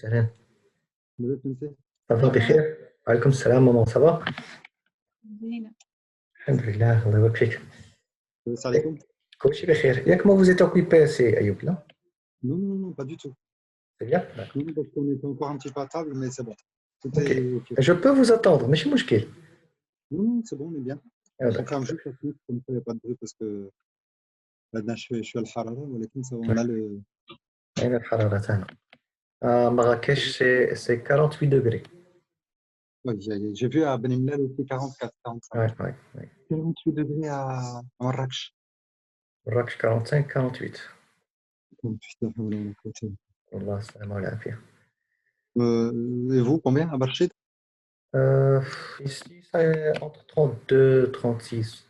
Salam. بدأت تنسى. Ça va بخير؟ عليكم السلام maman, ça va? زينة. Alhamdulillah, الله يبارك فيك. السلام عليكم. كل شيء بخير. ياك ما vous êtes occupé c'est Ayoub là? Non, non, non, pas du tout. C'est bien? D'accord. Non, parce qu'on était encore un petit peu à table, mais c'est bon. Tout Ok. est OK. Je peux vous attendre, ماشي مشكل. Non, non, c'est bon, on est bien. Ah, On d'accord. ferme juste la fenêtre, comme ça, il n'y a pas de bruit, parce que là, je suis à الحرارة, ولكن ça, on a le... أين الحرارة تاعنا؟ Marrakech c'est 48 degrés. Ouais, j'ai vu à Ben Imlal aussi 44, 45. Ouais. 48 degrés à Marrakech. Marrakech 45, 48. Putain, voilà, côté. والله السلامة والعافية. Et vous, combien à Barchid? Ici c'est entre 32, 36.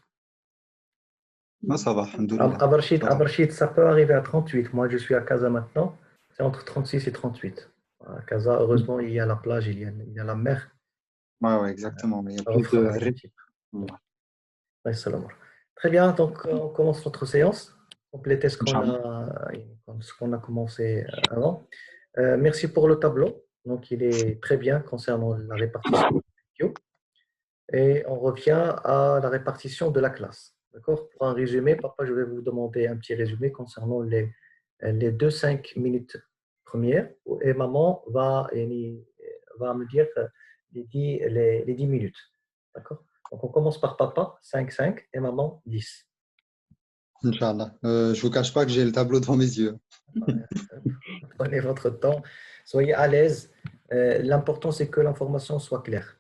Non, ça va, alhamdoulilah. À Barchid, ça peut arriver à 38. Moi, je suis à Casa maintenant. C'est entre 36 et 38. À Casa, heureusement, il y a la plage, il y a la mer. Ouais, exactement. Mais il y a Ça plus de refroidit un petit peu. Voilà. Ouais, c'est l'amour. Très bien, donc on commence notre séance. Compléter ce qu'on a commencé avant. Merci pour le tableau. Donc, il est très bien concernant la répartition des vidéos. Et on revient à la répartition de la classe. D'accord? Pour un résumé, papa, je vais vous demander un petit résumé concernant les 5 minutes premières. Et maman va me dire les 10 minutes. D'accord? Donc, on commence par papa, 5, et maman, 10. Inch'Allah. Je ne vous cache pas que j'ai le tableau devant mes yeux. Prenez votre temps, soyez à l'aise. L'important, c'est que l'information soit claire.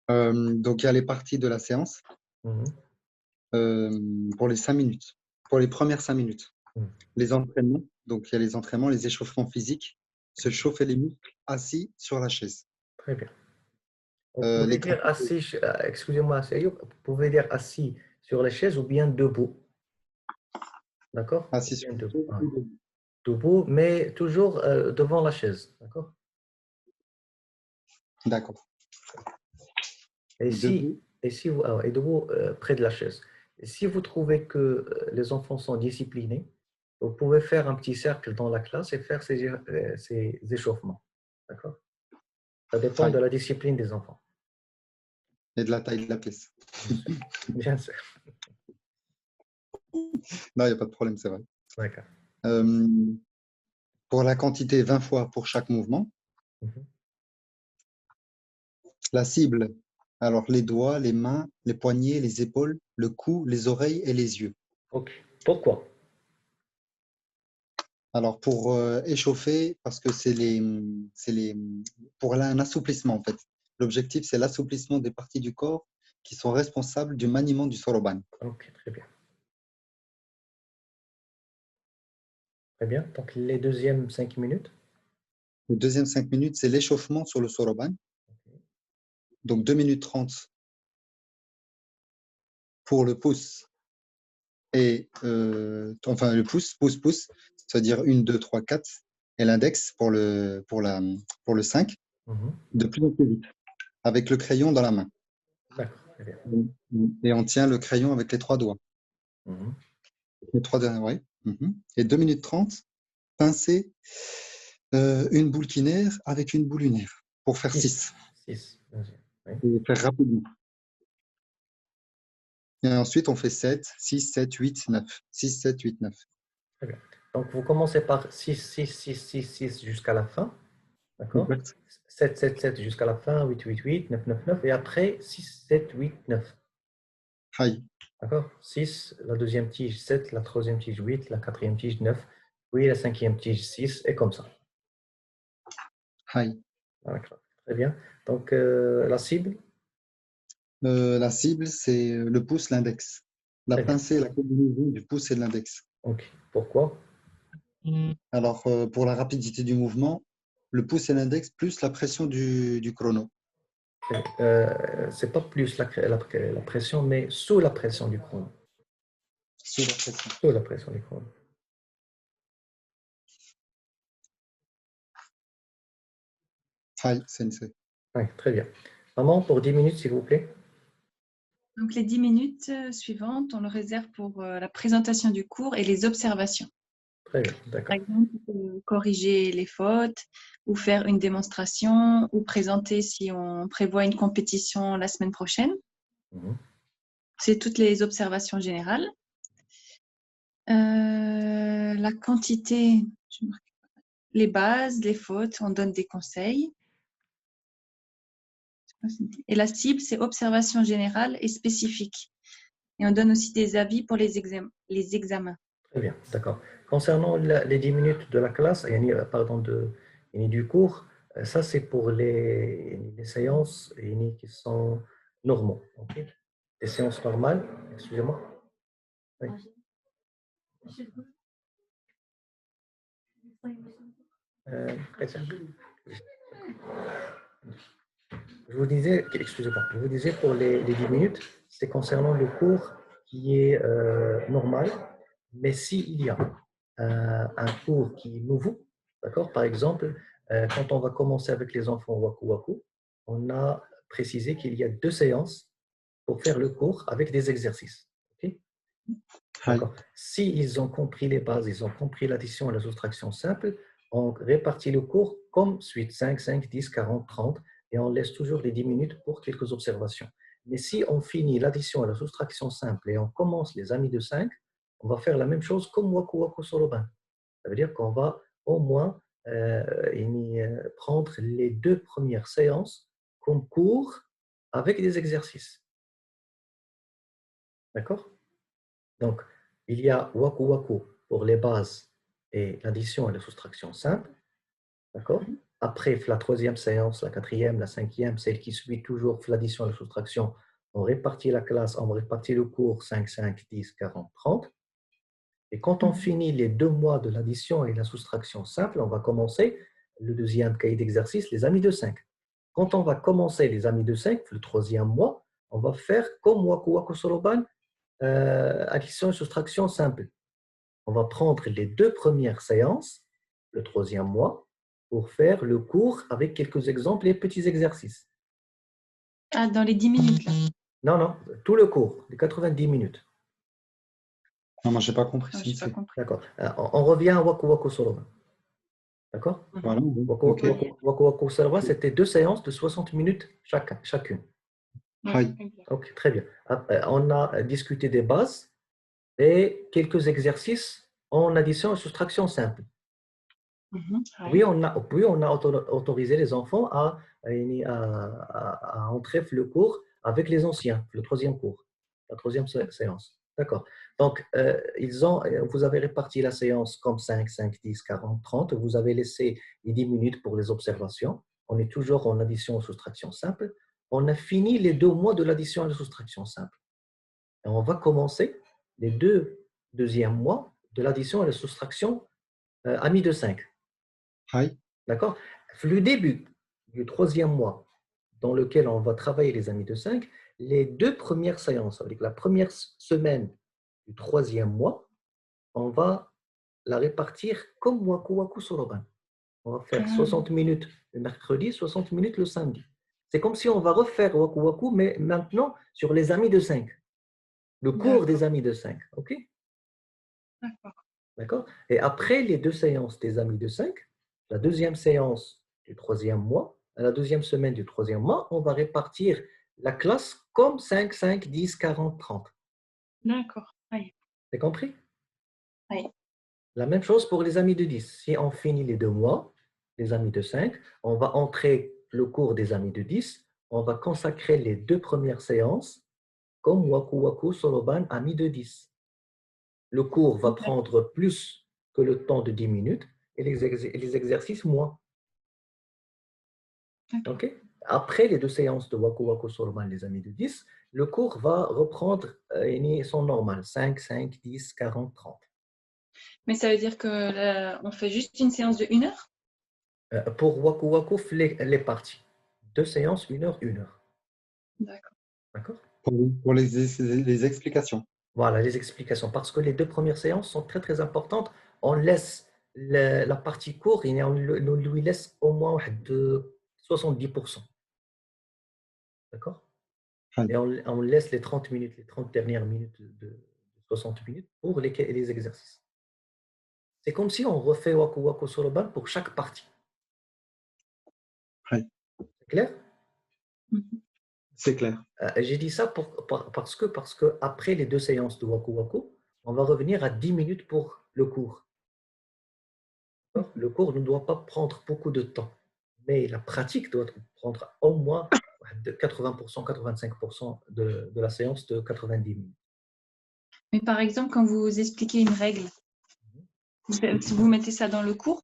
Donc, il y a les parties de la séance pour les 5 minutes, pour les premières 5 minutes. Les entraînements, donc il y a les entraînements, les échauffements physiques, se chauffer les muscles assis sur la chaise. Très bien. Vous pouvez dire assis, excusez-moi, vous pouvez dire assis sur les chaises ou bien debout. D'accord? Assis sur la chaise. Debout, mais toujours devant la chaise. D'accord? D'accord. Et debout près de la chaise. Et si vous trouvez que les enfants sont disciplinés, vous pouvez faire un petit cercle dans la classe et faire ces échauffements. D'accord? Ça dépend de la discipline des enfants. Et de la taille de la pièce. Bien sûr. Non, il n'y a pas de problème, c'est vrai. D'accord. Pour la quantité, 20 fois pour chaque mouvement. La cible, alors les doigts, les mains, les poignets, les épaules, le cou, les oreilles et les yeux. Ok. Pourquoi? Alors pour échauffer, parce que pour un assouplissement en fait. L'objectif, c'est l'assouplissement des parties du corps qui sont responsables du maniement du soroban. Ok, très bien. Très bien. Donc, les deuxièmes 5 minutes. Le deuxième 5 minutes, c'est l'échauffement sur le soroban. Okay. Donc 2 minutes 30 pour le pouce. Et enfin, le pouce, c'est-à-dire 1, 2, 3, 4. Et l'index pour le 5, de plus en plus vite, avec le crayon dans la main. D'accord, très bien. Et on tient le crayon avec les 3 doigts. Les 3 doigts, oui. Et 2 minutes 30, pincer une boule quinaire avec une boule lunaire pour faire 6. 6, bien sûr. Oui. Et faire rapidement. Et ensuite, on fait 7, 6, 7, 8, 9. 6, 7, 8, 9. Très bien. Donc, vous commencez par 6, 6, 6, 6, 6 jusqu'à la fin. D'accord? 7, 7, 7 jusqu'à la fin, 8, 8, 8, 9, 9, 9. Et après, 6, 7, 8, 9. D'accord? 6, la deuxième tige 7, la troisième tige 8, la quatrième tige 9, oui, la cinquième tige 6, et comme ça. D'accord. Très bien. Donc, la cible? La cible, c'est le pouce, l'index. La pincée, la combinaison du pouce et de l'index. Ok. Pourquoi? Alors, pour la rapidité du mouvement, le pouce et l'index plus la pression du chrono. C'est pas plus la pression, mais sous la pression du chrono. Sous la pression. Sous la pression du chrono. Sensei. Oui, très bien. Maman, pour 10 minutes, s'il vous plaît. Donc, les 10 minutes suivantes, on le réserve pour la présentation du cours et les observations. Très bien, Par d'accord. exemple, corriger les fautes ou faire une démonstration ou présenter si on prévoit une compétition la semaine prochaine. Mhm. C'est toutes les observations générales. La quantité, les bases, les fautes, on donne des conseils. Et la cible, c'est observation générale et spécifique. Et on donne aussi des avis pour les examens. Très bien, d'accord. Concernant les 10 minutes de la classe, pardon, du cours, ça c'est pour les séances qui sont normaux. Ok. Les séances normales, excusez-moi. Oui. Très bien. Je vous disais pour les 10 minutes, c'est concernant le cours qui est normal, mais s'il y a un cours qui est nouveau, d'accord? Par exemple, quand on va commencer avec les enfants Waku Waku, on a précisé qu'il y a 2 séances pour faire le cours avec des exercices. Ok. はい。D'accord. S'ils ont compris les bases, ils ont compris l'addition et la soustraction simple, on répartit le cours comme suite 5, 5, 10, 40, 30 et on laisse toujours les 10 minutes pour quelques observations. Mais si on finit l'addition et la soustraction simple et on commence les amis de 5, on va faire la même chose comme Waku Waku Soroban. Ça veut dire qu'on va au moins prendre les 2 premières séances comme cours avec des exercices. D'accord? Donc, il y a Waku Waku pour les bases et l'addition et la soustraction simple. D'accord? Après la troisième séance, la quatrième, la cinquième, celle qui suit toujours l'addition et la soustraction, on répartit la classe, on répartit le cours 5, 5, 10, 40, 30. Et quand on finit les 2 mois de l'addition et la soustraction simple, on va commencer le deuxième cahier d'exercice, les amis de 5. Quand on va commencer les amis de 5, le troisième mois, on va faire comme Waku Waku Soroban, addition et soustraction simple. On va prendre les 2 premières séances, le troisième mois, pour faire le cours avec quelques exemples et petits exercices. Ah, dans les 10 minutes, là. Non, non, tout le cours, les 90 minutes. Non, moi, je n'ai pas compris. Je n'ai pas compris. D'accord. On revient à Waku Waku Soroban. D'accord? Voilà, Waku ok. Waku Waku Soroban, c'était 2 séances de 60 minutes chacune.はい。Ok, très bien. On a discuté des bases et quelques exercices en addition et soustraction simple. Oui, on a autorisé les enfants à entrer le cours avec les anciens, le troisième cours, la troisième séance. D'accord. Donc, vous avez réparti la séance comme 5, 5, 10, 40, 30. Vous avez laissé les 10 minutes pour les observations. On est toujours en addition et soustraction simple. On a fini les 2 mois de l'addition et de soustraction simple. Et on va commencer les 2 deuxièmes mois de l'addition et de la soustraction amis de 5. はい。 D'accord? Le début du troisième mois dans lequel on va travailler les amis de 5, les 2 premières séances, avec la première semaine du troisième mois, on va la répartir comme Waku Waku Soroban. On va faire 60 minutes le mercredi, 60 minutes le samedi. C'est comme si on va refaire Waku Waku, mais maintenant sur les amis de 5. Le cours des amis de 5. OK? D'accord. D'accord? Et après les 2 séances des amis de 5, la deuxième séance du troisième mois, à la deuxième semaine du troisième mois, on va répartir la classe comme 5, 5, 10, 40, 30. D'accord. Oui. T'as compris? Oui. La même chose pour les amis de 10. Si on finit les 2 mois, les amis de 5, on va entrer le cours des amis de 10, on va consacrer les 2 premières séances comme Waku Waku Soroban amis de 10. Le cours va prendre plus que le temps de 10 minutes et les exercices moins. Okay? Après les 2 séances de Waku Waku Soroban, les amis de 10, le cours va reprendre son normal, 5, 5, 10, 40, 30. Mais ça veut dire qu'on fait juste une séance de 1 heure? Pour Waku Waku, les parties. 2 séances, 1 heure, 1 heure. D'accord. D'accord? Pour les explications. Voilà les explications. Parce que les 2 premières séances sont très très importantes. On laisse la partie court et on lui laisse au moins de 70%. D'accord? はい。 Et on laisse les 30 minutes, les 30 dernières minutes de 60 minutes pour les exercices. C'est comme si on refait Waku Waku Soroban pour chaque partie. Ouais. C'est clair? C'est clair. J'ai dit ça parce que après les 2 séances de Waku Waku, on va revenir à 10 minutes pour le cours. Le cours ne doit pas prendre beaucoup de temps, mais la pratique doit prendre au moins de 80%, 85% de la séance de 90 minutes. Mais par exemple, quand vous expliquez une règle, vous mettez ça dans le cours?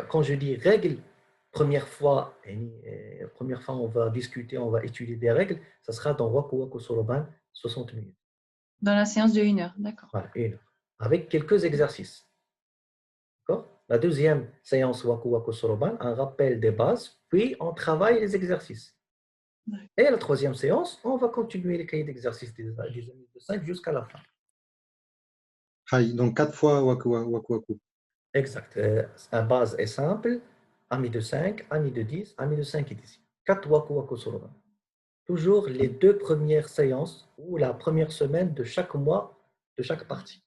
Quand je dis règle, première fois, on va discuter, on va étudier des règles, ça sera dans Waku Waku Soroban, 60 minutes. Dans la séance de 1 heure, d'accord. Voilà, 1 heure. Avec quelques exercices. D'accord? La deuxième séance Waku Waku Soroban, un rappel des bases, puis on travaille les exercices. Et la troisième séance, on va continuer les cahiers d'exercices des amis de 5 jusqu'à la fin. Donc 4 fois Waku Waku. Exact. La base est simple, ami de 5, ami de 10, ami de 5 et 10. 4 Waku Waku Soroban. Toujours les 2 premières séances ou la première semaine de chaque mois, de chaque partie.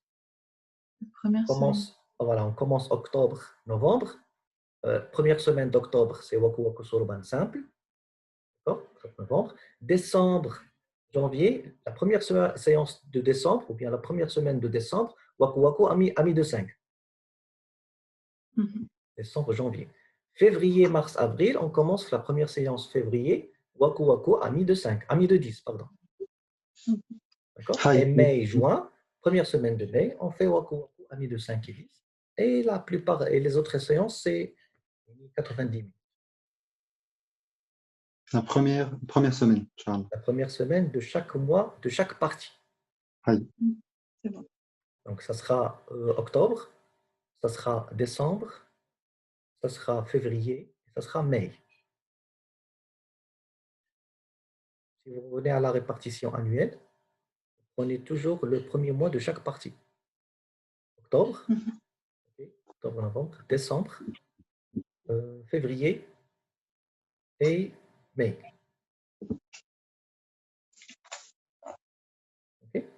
On commence octobre, novembre. Première semaine d'octobre, c'est Waku Waku Soroban simple. Novembre. Décembre, janvier, la première séance de décembre, ou bien la première semaine de décembre, Waku Waku ami de 5. Décembre, janvier. Février, mars, avril, on commence la première séance février, Waku Waku ami de 5, ami de 10, pardon. D'accord? Et mai, juin, première semaine de mai, on fait Waku Waku ami de 5 et 10. Et la plupart, et les autres séances, c'est 90 minutes. La première semaine, Charles. La première semaine de chaque mois, de chaque partie. Oui. C'est bon. Donc, ça sera octobre, ça sera décembre, ça sera février, ça sera mai. Si vous revenez à la répartition annuelle, prenez toujours le premier mois de chaque partie. Octobre, octobre, novembre, décembre, février et mai. Okay?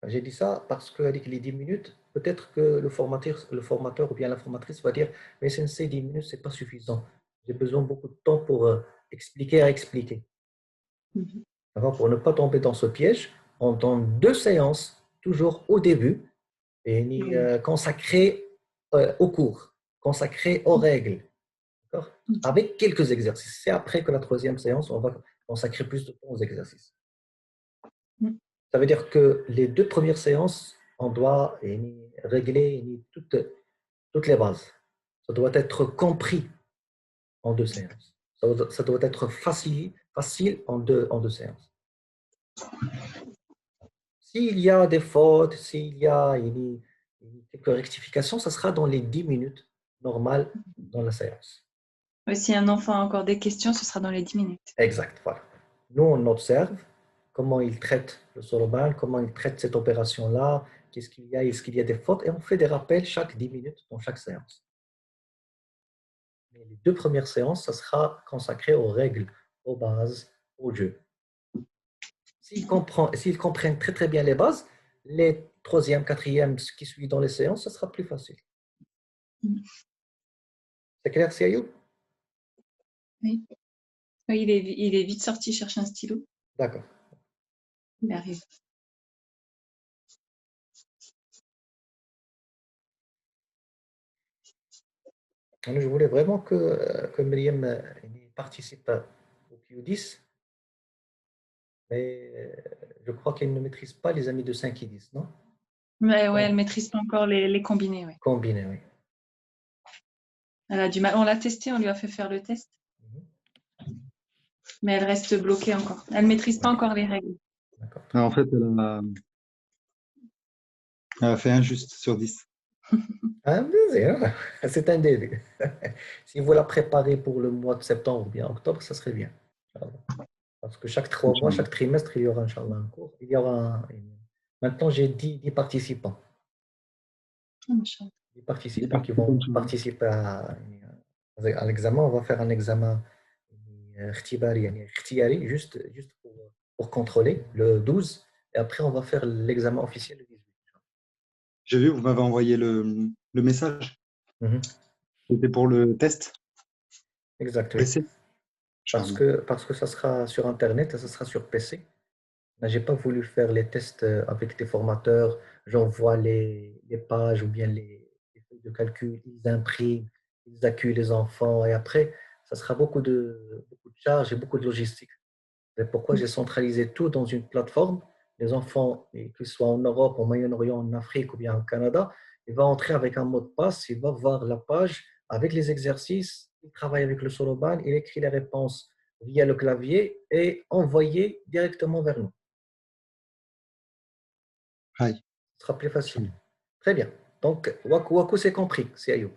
J'ai dit ça parce qu'avec les 10 minutes, peut-être que le formateur ou bien la formatrice va dire « Mais sensei, 10 minutes, ce n'est pas suffisant. J'ai besoin de beaucoup de temps pour expliquer à expliquer. » Pour ne pas tomber dans ce piège, on donne 2 séances, toujours au début, et consacrées au cours, consacrées aux règles, avec quelques exercices. C'est après que la troisième séance, on va consacrer plus de temps aux exercices. Ça veut dire que les 2 premières séances, on doit régler toutes les bases. Ça doit être compris en 2 séances. Ça doit être facile en deux séances. S'il y a des fautes, s'il y a quelques rectifications, ça sera dans les 10 minutes normales dans la séance. Si un enfant a encore des questions, ce sera dans les 10 minutes. Exact, voilà. Nous, on observe comment il traite le soroban, comment il traite cette opération-là, qu'est-ce qu'il y a, est-ce qu'il y a des fautes, et on fait des rappels chaque 10 minutes dans chaque séance. Mais les 2 premières séances, ça sera consacré aux règles, aux bases, au jeu. S'ils comprennent très très bien les bases, les 3e, 4e, ce qui suit dans les séances, ça sera plus facile. C'est clair, Siayoub? Oui. Oui, il est vite sorti chercher un stylo. D'accord. Il arrive. Je voulais vraiment que Myriam participe au Q10, mais je crois qu'elle ne maîtrise pas les amis de 5 et 10, non? Mais ouais, elle ne maîtrise pas encore les combinés. Ouais. Combinés, oui. Elle a du mal. On l'a testé, on lui a fait faire le test. Mais elle reste bloquée encore. Elle ne maîtrise pas encore les règles. En fait, elle a fait un juste sur 10. C'est un début. Si vous la préparez pour le mois de septembre ou bien octobre, ça serait bien. Parce que chaque 3 mois, chaque trimestre, il y aura Inch'Allah un cours. Maintenant, j'ai 10 participants. 10 participants qui vont participer à l'examen. On va faire un examen juste pour contrôler le 12. Et après, on va faire l'examen officiel le 18. J'ai vu, vous m'avez envoyé le message. Mhm. C'était pour le test Exact, oui. PC. Parce que ça sera sur Internet et ça sera sur PC. Je n'ai pas voulu faire les tests avec des formateurs. J'envoie les pages ou bien les feuilles de calcul, ils impriment, ils accueillent les enfants et après, ça sera beaucoup de charges et beaucoup de logistique. C'est pourquoi j'ai centralisé tout dans une plateforme. Les enfants, qu'ils soient en Europe, au Moyen-Orient, en Afrique ou bien au Canada, il va entrer avec un mot de passe, il va voir la page avec les exercices, il travaille avec le Soroban, il écrit les réponses via le clavier et envoyé directement vers nous. Hi. Ce sera plus facile. Très bien. Donc, Waku Waku, c'est compris, c'est Ayoub.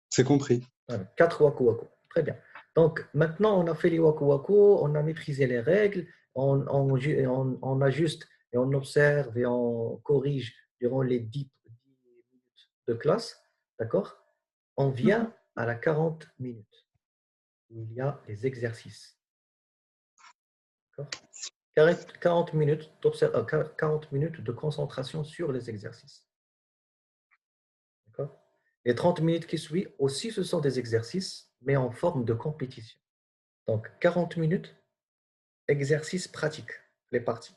C'est compris. Voilà, 4 Waku Waku. Très bien. Donc, maintenant, on a fait les Waku Waku, on a maîtrisé les règles, on ajuste et on observe et on corrige durant les 10 minutes de classe. D'accord? On vient à la 40 minutes où il y a les exercices. D'accord? 40 minutes, 40 minutes de concentration sur les exercices. D'accord? Les 30 minutes qui suivent aussi, ce sont des exercices, mais en forme de compétition. Donc, 40 minutes, exercice pratique, les parties.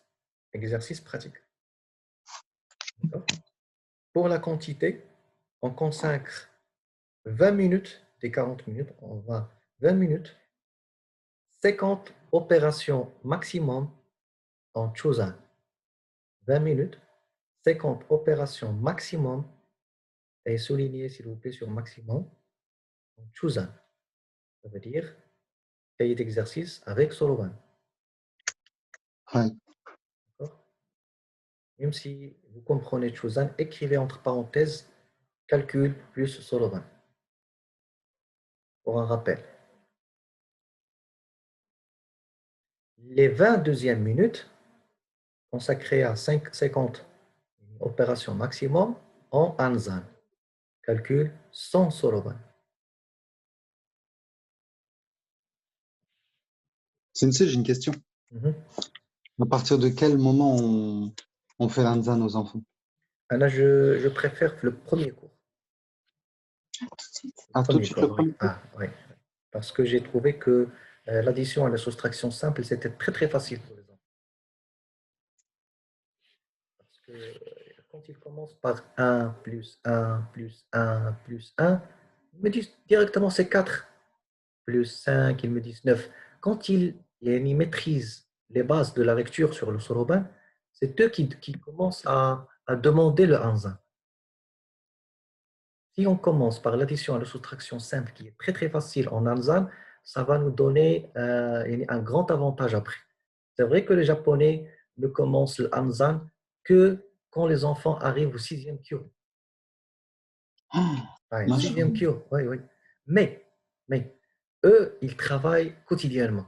Exercice pratique. Pour la quantité, on consacre 20 minutes des 40 minutes, on va 20 minutes, 50 opérations maximum en Chosan. 20 minutes, 50 opérations maximum, et souligné s'il vous plaît sur maximum, en Chosan. Ça veut dire cahier d'exercice avec Solovan. Hi. Même si vous comprenez Chosan, écrivez entre parenthèses calcul plus Solovan. Pour un rappel. Les 22e minutes consacrées à 50 opérations maximum en Anzan. Calcul sans Solovan. Sensei, j'ai une question. À partir de quel moment on fait l'Anzan aux enfants? Là, je préfère le premier cours. Ah, tout de suite le premier cours? Oui. Parce que j'ai trouvé que l'addition et la soustraction simple, c'était très très facile pour les enfants. Parce que quand ils commencent par 1 plus 1 plus 1 plus 1, ils me disent directement c'est 4 plus 5, ils me disent 9. Quand ils maîtrisent les bases de la lecture sur le soroban, c'est eux qui commencent à demander le hanzin. Si on commence par l'addition et la soustraction simple, qui est très très facile en hanzin, ça va nous donner un grand avantage après. C'est vrai que les Japonais ne commencent le hanzin que quand les enfants arrivent au 6e kyo. Ouais, 6e kyo, oui, oui. Mais, eux, ils travaillent quotidiennement.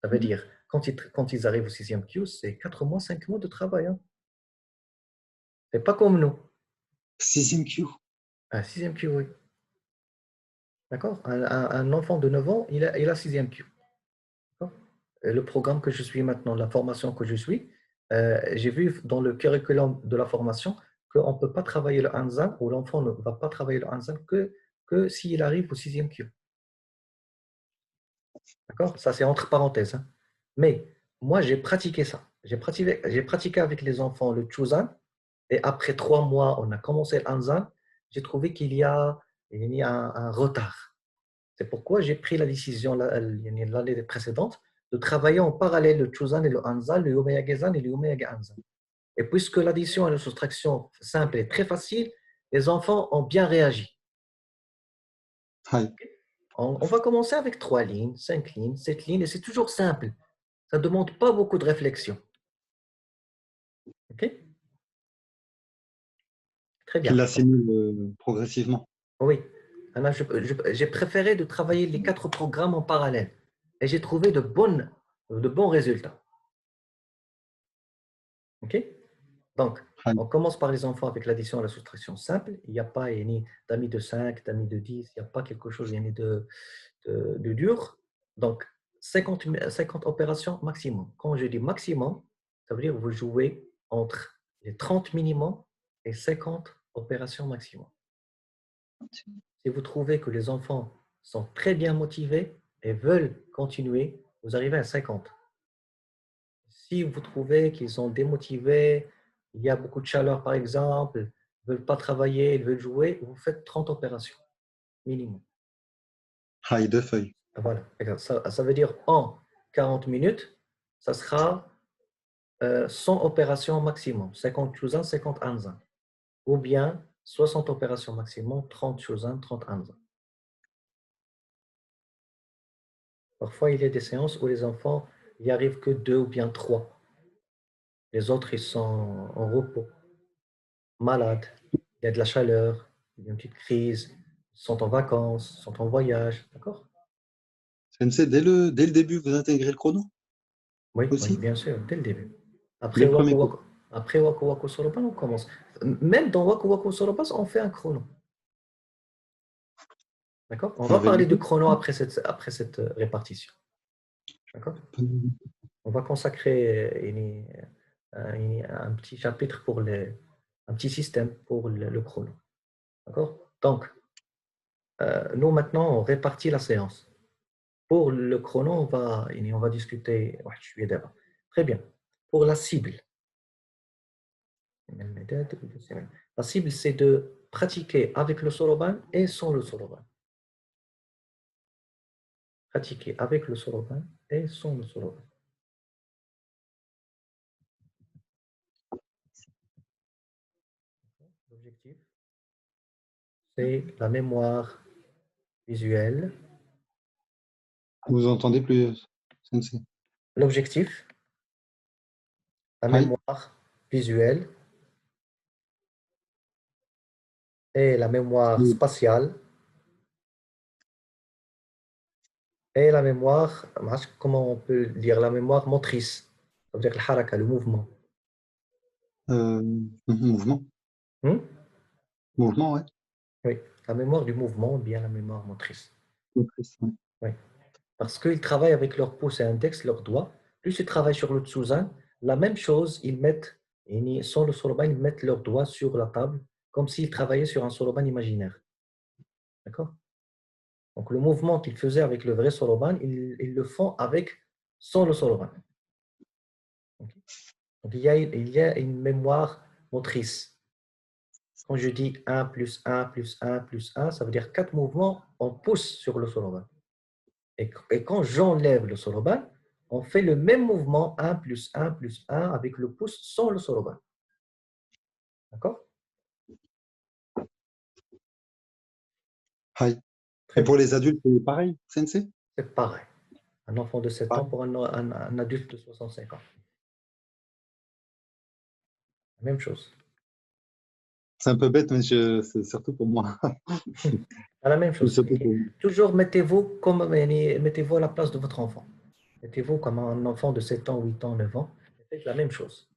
Ça veut dire, quand ils arrivent au 6e Q, c'est 4 mois, 5 mois de travail. Hein. C'est pas comme nous. 6e Q. 6e Q, oui. D'accord? Un enfant de 9 ans, il a 6e Q. Le programme que je suis maintenant, la formation que je suis, j'ai vu dans le curriculum de la formation qu'on ne peut pas travailler le Hanzan, ou l'enfant ne va pas travailler le Hanzan que s'il arrive au 6e Q. D'accord? Ça, c'est entre parenthèses. Hein. Mais moi, j'ai pratiqué ça. J'ai pratiqué avec les enfants le Chuzan. Et après 3 mois, on a commencé le Hanzan. J'ai trouvé qu'il y a un retard. C'est pourquoi j'ai pris la décision l'année précédente de travailler en parallèle le Chuzan et le Hanzan, le Yomeyagezan et le Yomeyage Hanzan. Et puisque l'addition et la soustraction simple est très facile, les enfants ont bien réagi. Hi. On va commencer avec 3 lignes, 5 lignes, 7 lignes, et c'est toujours simple. Ça ne demande pas beaucoup de réflexion. OK? Très bien. Qu'il l'assimile progressivement. Oui. Alors, j'ai préféré de travailler les 4 programmes en parallèle. Et j'ai trouvé de bons résultats. OK? Donc, Hi. on commence par les enfants avec l'addition et la soustraction simple. Il n'y a pas ni d'amis de 5, d'amis de 10, il n'y a pas quelque chose de dur. Donc, 50 opérations maximum. Quand je dis maximum, ça veut dire que vous jouez entre les 30 minimum et 50 opérations maximum. Si vous trouvez que les enfants sont très bien motivés et veulent continuer, vous arrivez à 50. Si vous trouvez qu'ils sont démotivés, il y a beaucoup de chaleur par exemple, ils ne veulent pas travailler, ils veulent jouer, vous faites 30 opérations minimum. High 2 feuilles. Voilà. Ça veut dire en 40 minutes, ça sera 100 opérations maximum, 50 Chuzan, 50 Anzan. Ou bien 60 opérations maximum, 30 Chuzan, 30 Anzan. Parfois, il y a des séances où les enfants n'y arrivent que 2 ou bien 3. Les autres, ils sont en repos, malades, il y a de la chaleur, il y a une petite crise, ils sont en vacances, ils sont en voyage, d'accord? Sensei, dès le début, vous intégrez le chrono Oui, oui, aussi? bien sûr, dès le début. Dès Après le premier cours. Waku Waku Soroban, on commence. Même dans Waku Waku Soroban, on fait un chrono. D'accord? On va Avec parler le du chrono après cette répartition. D'accord? On va consacrer un petit chapitre pour un petit système pour le chrono. D'accord? Donc, nous maintenant, on répartit la séance. Pour le chrono, on va discuter. Ouais, je suis d'accord. Très bien. Pour la cible. La cible, c'est de pratiquer avec le soroban et sans le soroban. Pratiquer avec le soroban et sans le soroban. L'objectif, c'est la mémoire visuelle. Vous entendez plus, Sensei? L'objectif, la Hi. mémoire visuelle et la mémoire spatiale et la mémoire, comment on peut dire, la mémoire motrice, ça veut dire le haraka, le mouvement. Mouvement. Hmm? Mouvement, ouais. Oui, la mémoire du mouvement ou bien la mémoire motrice. Motrice, ouais. Oui. Parce qu'ils travaillent avec leur pouce et index, leurs doigts. Plus ils travaillent sur le tsuzan, la même chose, sans le soroban, ils mettent leurs doigts sur la table, comme s'ils travaillaient sur un soroban imaginaire. D'accord? Donc le mouvement qu'ils faisaient avec le vrai soroban, ils le font sans le soroban. Okay? Donc il y a une mémoire motrice. Quand je dis 1 plus 1 plus 1 plus 1, ça veut dire 4 mouvements, on pousse sur le soroban. Et quand j'enlève le soroban, on fait le même mouvement 1 plus 1 plus 1 avec le pouce sans le soroban. D'accord? Hi. Très Et pour bien. les adultes, c'est pareil, Sensei? C'est pareil. Un enfant de 7 ans Pareil. pour un adulte de 65 ans. La même chose. C'est un peu bête, mais c'est surtout pour moi. La même C'est chose. surtout pour moi. Toujours mettez-vous à la place de votre enfant. Mettez-vous comme un enfant de 7 ans, 8 ans, 9 ans. Faites la même chose.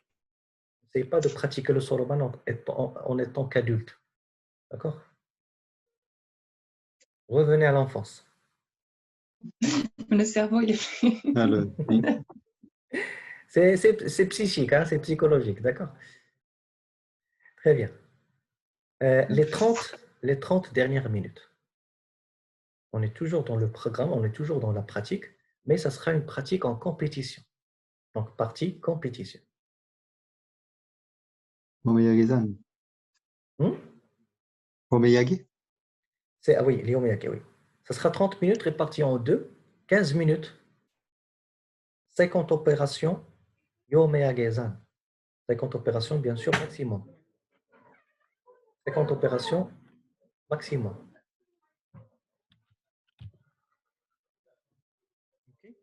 N'essayez pas de pratiquer le soroban en étant qu'adulte. D'accord? Revenez à l'enfance. Le cerveau, il est... Ah, oui. C'est psychique, hein, c'est psychologique, d'accord? Très bien. Les 30 dernières minutes. On est toujours dans le programme, on est toujours dans la pratique, mais ça sera une pratique en compétition. Donc, partie compétition. Omeyage-san. Hmm? Omeyage? Ah oui, l'Iomiyake, oui. Ça sera 30 minutes réparties en deux, 15 minutes, 50 opérations, Yomeyage-san. 50 opérations, bien sûr, maximum. 50 opérations maximum. Ok.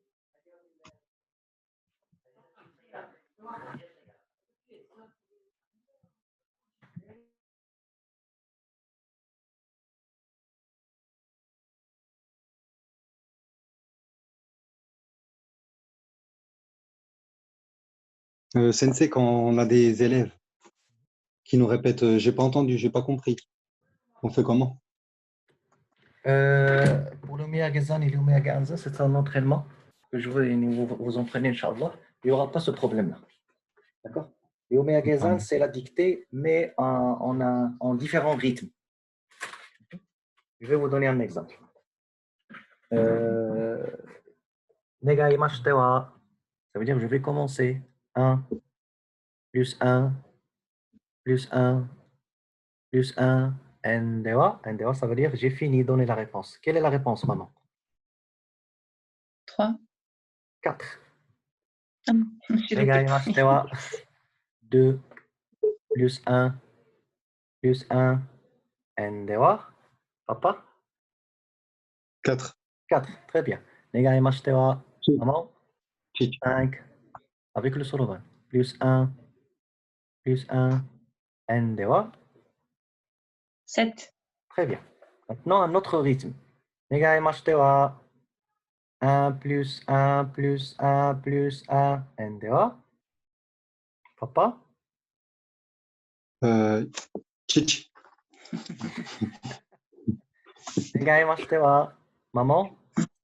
Sensei, quand on a des élèves qui nous répètent j'ai pas entendu, j'ai pas compris, on fait comment? Pour le Miyagi-san et le Miyagi-Anza, c'est un entraînement que je veux vous entraîner, Inch'Allah. Il n'y aura pas ce problème-là. D'accord? Yomea Gezan, c'est la dictée, mais en différents rythmes. Je vais vous donner un exemple. Negaimashite wa, ça veut dire je vais commencer. 1, plus 1, plus 1, plus 1. Endewa, ça veut dire j'ai fini, donner la réponse. Quelle est la réponse, maman? 3. 4. Je l'ai Negaimashite wa, 2, plus 1, plus 1. Endewa, papa? 4. 4, très bien. Negaimashite wa, maman? 5. 5, avec le soroban. Plus 1, plus 1. Endewa, 7. très bien. Maintenant, un autre rythme. Negaimashite wa, 1 plus 1 plus 1 plus 1. Endewa, papa? Chichi. Negaimashite wa, maman?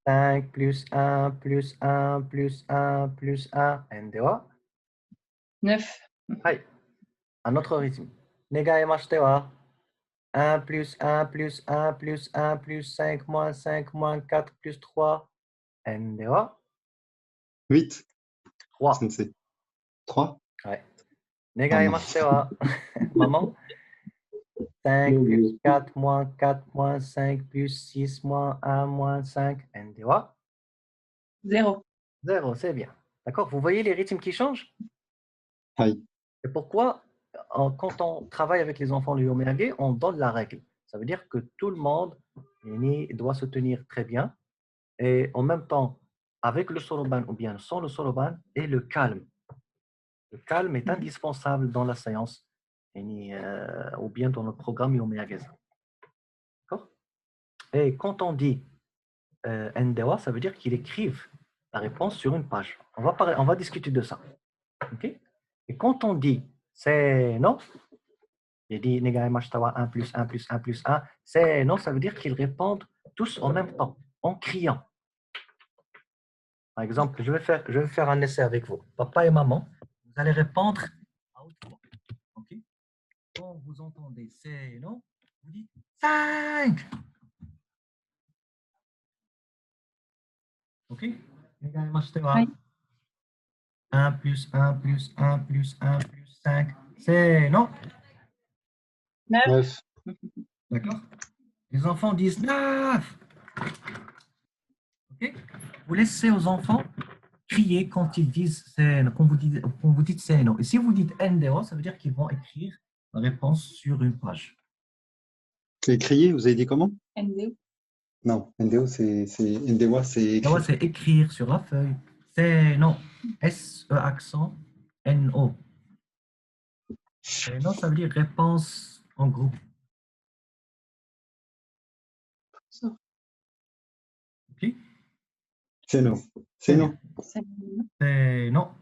5 plus 1 plus 1 plus 1 plus 1. Endewa, 9.はい。Un autre rythme. Negaimashite wa, 1 plus 1 plus 1 plus 1 plus 5 moins 5 moins 4 plus 3. Endewa, 8. 3. Sensei. 3. Ouais. Negaimashite wa, maman? 5 plus 4 moins 4 moins 5 plus 6 moins 1 moins 5. Endewa, 0. 0, c'est bien. D'accord? Vous voyez les rythmes qui changent? Aïe. Et pourquoi, quand on travaille avec les enfants du Yomeyage, on donne la règle. Ça veut dire que tout le monde doit se tenir très bien et en même temps, avec le soroban ou bien sans le soroban, et le calme. Le calme est indispensable dans la séance ou bien dans le programme Yomeyage. D'accord? Et quand on dit Ndewa, ça veut dire qu'ils écrivent la réponse sur une page. On va discuter de ça. Okay? Et quand on dit c'est non, j'ai dit Negaimashitawa 1 plus 1 plus 1 plus 1, c'est non, ça veut dire qu'ils répondent tous en même temps, en criant. Par exemple, je vais faire un essai avec vous. Papa et maman, vous allez répondre à haute voix. Okay? Quand vous entendez c'est non, vous dites 5. OK? Negaimashitawa 1 plus 1 plus 1 plus 1 plus 5, c'est non. 9. D'accord? Les enfants disent 9. OK? Vous laissez aux enfants crier quand ils disent c'est non, quand vous dites c'est non. Et si vous dites NDO, ça veut dire qu'ils vont écrire la réponse sur une page. C'est crier, vous avez dit comment? NDO. Non, NDO, c'est NDO, c'est écrire. C'est écrire sur la feuille. C'est non. S-E accent N-O. Non, ça veut dire réponse en groupe. OK? C'est non. C'est non. C'est non.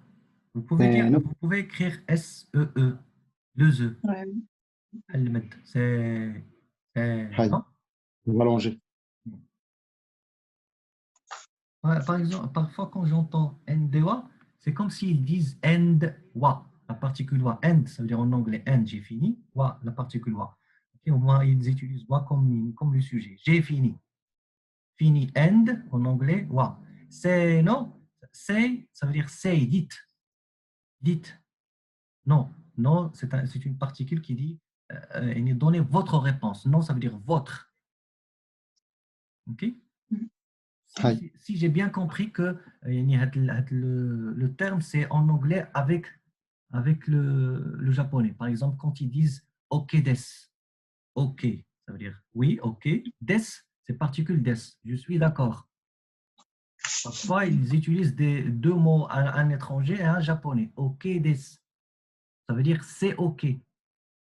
Vous pouvez écrire S-E-E, deux E. Ouais. C'est non. Rallonger. Par exemple, parfois quand j'entends NDWA, c'est comme s'ils disent end-wa, la particule wa. End, ça veut dire en anglais end, j'ai fini, wa, la particule wa. Okay, au moins, ils utilisent wa comme le sujet. J'ai fini. Fini, end, en anglais, wa. C'est, non, say, ça veut dire say, dites. Dites. Non, non, c'est une particule qui dit donnez votre réponse. Non, ça veut dire votre. OK? Si j'ai bien compris que le terme, c'est en anglais avec le japonais. Par exemple, quand ils disent OK des, OK, ça veut dire oui, OK. Des, c'est particule des. Je suis d'accord. Parfois, ils utilisent deux mots, un étranger et un japonais. OK des. Ça veut dire c'est OK.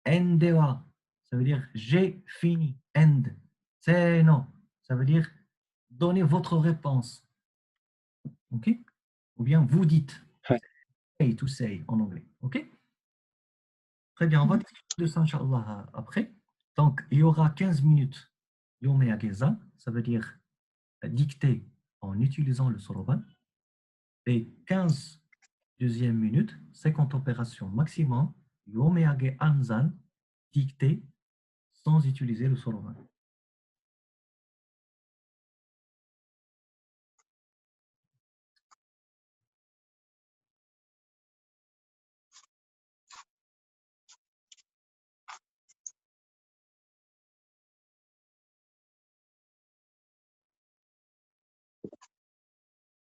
Endewa, ça veut dire j'ai fini. End. C'est non. Ça veut dire donnez votre réponse. OK? Ou bien vous dites. Say to say en anglais. OK? Très bien, on va discuter de ça, Inch'Allah, après. Donc, il y aura 15 minutes Yomé Ageza, ça veut dire dicter en utilisant le soroban, et 15 deuxième minute, 50 opérations maximum, Yomeage Anzan, dictée sans utiliser le soroban.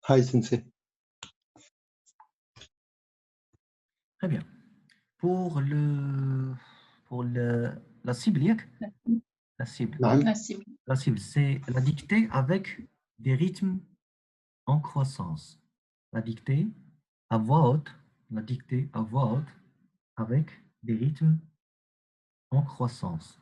Hi, Sensei. Très bien. Pour la cible, yak? La cible. Naam. La cible, c'est la dictée avec des rythmes en croissance. La dictée à voix haute, la dictée à voix haute avec des rythmes en croissance.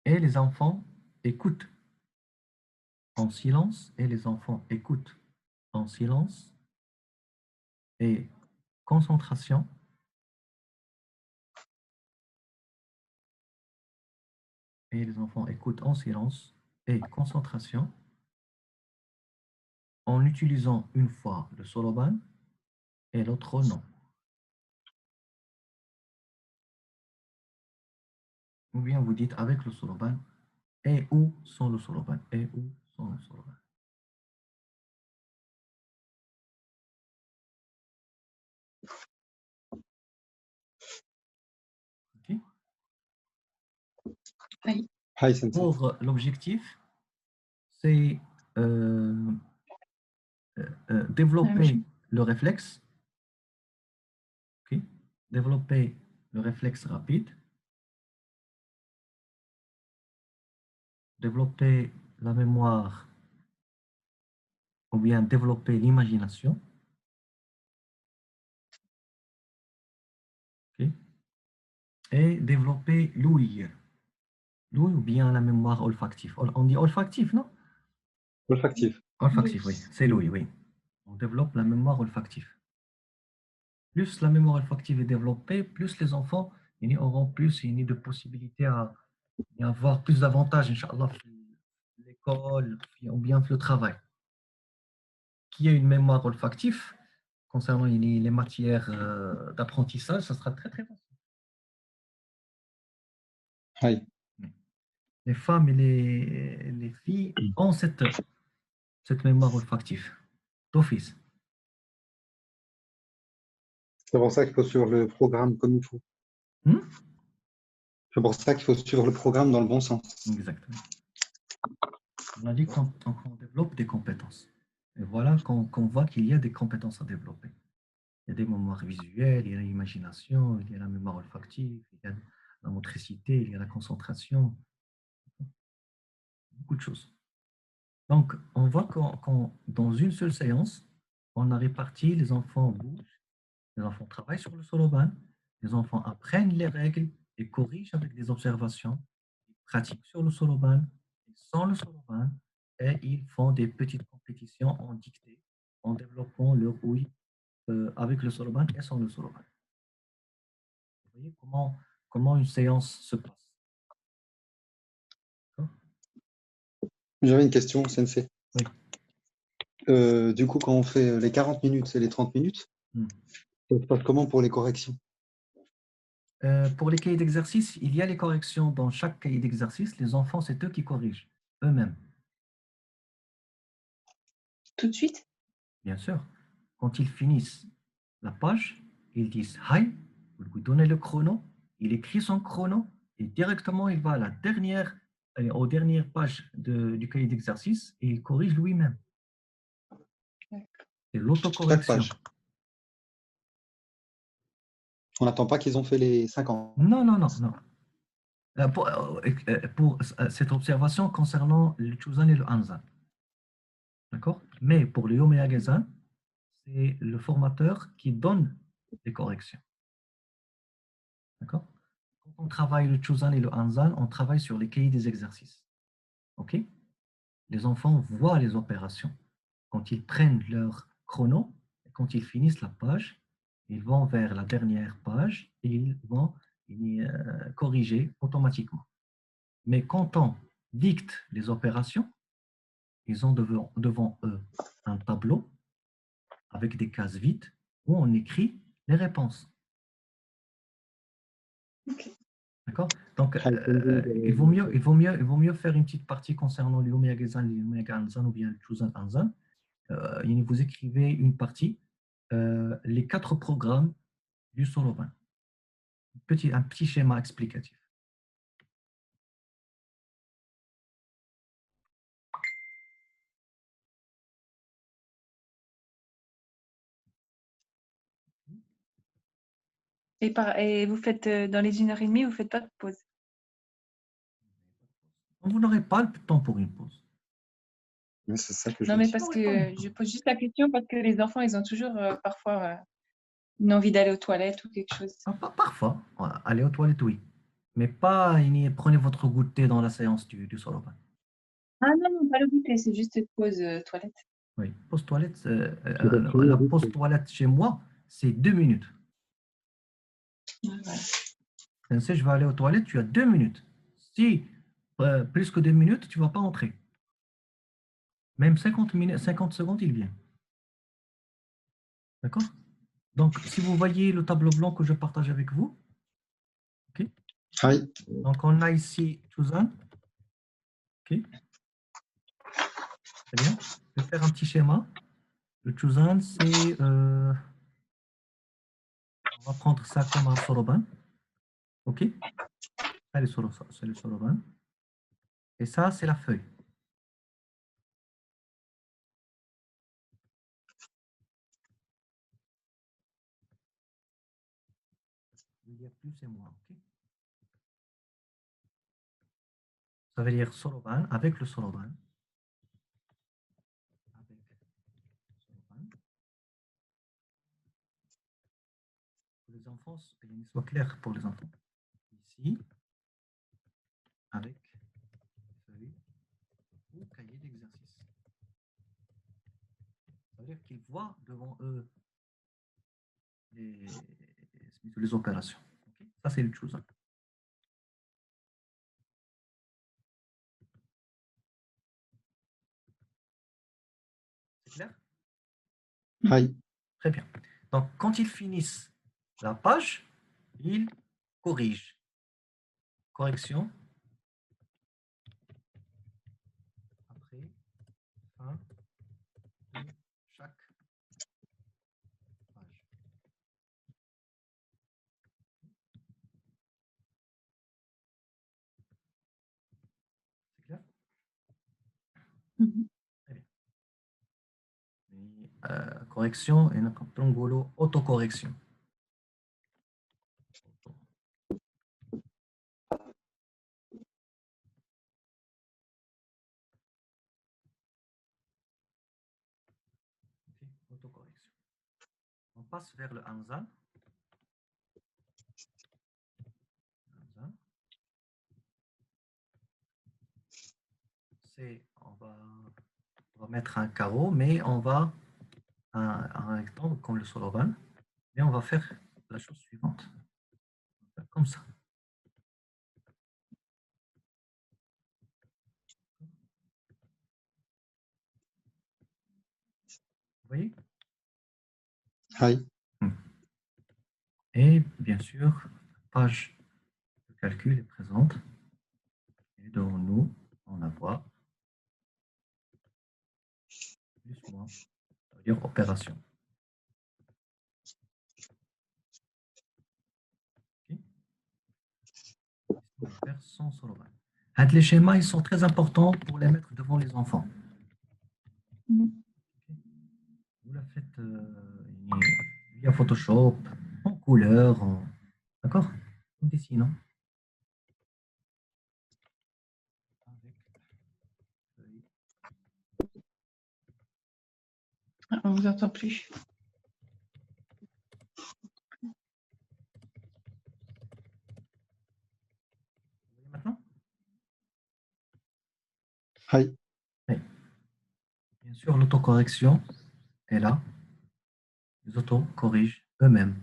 Et les enfants écoutent en silence, et les enfants écoutent en silence, et concentration, et les enfants écoutent en silence, et concentration, en utilisant une fois le soroban et l'autre non. Ou bien vous dites avec le soroban et ou sans le soroban, et ou sans le soroban. Okay. Oui. Hi, Sensei. Pour l'objectif, c'est développer le réflexe, okay. Développer le réflexe rapide, développer la mémoire ou bien développer l'imagination, okay. Et développer l'ouïe. L'ouïe ou bien la mémoire olfactive. On dit olfactive, non? Olfactif. Olfactive, oui. C'est l'ouïe, oui. On développe la mémoire olfactive. Plus la mémoire olfactive est développée, plus les enfants auront plus de possibilités à avoir plus d'avantages, Inch'Allah, l'école ou bien le travail. Qui a une mémoire olfactive concernant les matières d'apprentissage, ça sera très très facile. Hi. Les femmes et les filles ont cette mémoire olfactive d'office. C'est pour ça qu'il faut suivre le programme comme il faut. C'est pour ça qu'il faut suivre le programme dans le bon sens. Exactement. On a dit qu'on développe des compétences. Et voilà qu'on voit qu'il y a des compétences à développer. Il y a des mémoires visuelles, il y a l'imagination, il y a la mémoire olfactive, il y a la motricité, il y a la concentration. Beaucoup de choses. Donc, on voit dans une seule séance, on a réparti, les enfants bougent, les enfants travaillent sur le soroban, les enfants apprennent les règles et corrigent avec des observations, ils pratiquent sur le soroban, sans le soroban, et ils font des petites compétitions en dictée, en développant leur ouïe avec le soroban et sans le soroban. Vous voyez comment une séance se passe. J'avais une question, Sensei. Oui. Du coup, quand on fait les 40 minutes et les 30 minutes, ça se passe comment pour les corrections? Pour les cahiers d'exercice, il y a les corrections dans chaque cahier d'exercice. Les enfants, c'est eux qui corrigent, eux-mêmes. Tout de suite? Bien sûr. Quand ils finissent la page, ils disent « Hi », vous lui donnez le chrono, il écrit son chrono et directement, il va à la aux dernières pages du cahier d'exercice et il corrige lui-même. C'est l'autocorrection. On n'attend pas qu'ils ont fait les 50. Non, non, non, non. Pour cette observation concernant le Chuzan et le Hanzan. D'accord? Mais pour le Yomé Agazan, c'est le formateur qui donne les corrections. D'accord? Quand on travaille le Chuzan et le Hanzan, on travaille sur les cahiers des exercices. OK? Les enfants voient les opérations. Quand ils prennent leur chrono, quand ils finissent la page, ils vont vers la dernière page et ils vont corriger automatiquement. Mais quand on dicte les opérations, ils ont devant eux un tableau avec des cases vides où on écrit les réponses. D'accord? Donc, il vaut mieux faire une petite partie concernant l'Yumia Gezan, l'Yumia Ganzan ou bien le Chuzan Anzan. Vous écrivez une partie, les 4 programmes du Soroban. Un petit schéma explicatif. Et vous faites dans les 1h30, vous ne faites pas de pause. Vous n'aurez pas le temps pour une pause. Mais c'est ça que Non, je mais dis. parce que je pose juste la question parce que les enfants, ils ont toujours parfois une envie d'aller aux toilettes ou quelque chose. Parfois, allez aux toilettes, oui. Mais pas, prenez votre goûter dans la séance du Soroban. Ah non, pas le goûter, c'est juste pause toilette. Oui, pause toilette, la pause toilette chez moi, c'est 2 minutes. Voilà. Si je vais aller aux toilettes, tu as 2 minutes. Si plus que 2 minutes, tu ne vas pas entrer. Même 50 secondes, il vient. D'accord? Donc, si vous voyez le tableau blanc que je partage avec vous, ok? Oui. Donc, on a ici Chuzan. Ok? Très bien. Je vais faire un petit schéma. Le Chuzan, c'est... on va prendre ça comme un Soroban. OK? Ça, c'est le Soroban. Et ça, c'est la feuille. Il y a plus et moins. OK? Ça veut dire Soroban avec le Soroban. Avec le Soroban. Pour les enfants, il soit clair pour les enfants. Ici, avec feuille ou cahier d'exercice. Ça veut dire qu'ils voient devant eux les opérations. Okay? Ça, c'est le Chuzan. C'est clair? Oui. Très bien. Donc, quand ils finissent la page, ils corrigent. Correction. Après, fin de chaque page. C'est clair? Très bien. Et, correction et autocorrection. Okay, autocorrection. On passe vers le Anzan. On va mettre un carreau, mais on va un rectangle comme le Soroban, et on va faire la chose suivante. Comme ça. Vous voyez? Oui. Et bien sûr, la page de calcul est présente. Et devant nous, on la voit. Plus moins. Ça veut dire opération. Okay. On va faire sans Soroban. Les schémas, ils sont très importants pour les mettre devant les enfants. Vous la faites via Photoshop, en couleur, d'accord? On dessine. Hein? On ne vous entend plus. Maintenant? Oui. Oui. Bien sûr, l'autocorrection est là. Les autocorrigent eux-mêmes.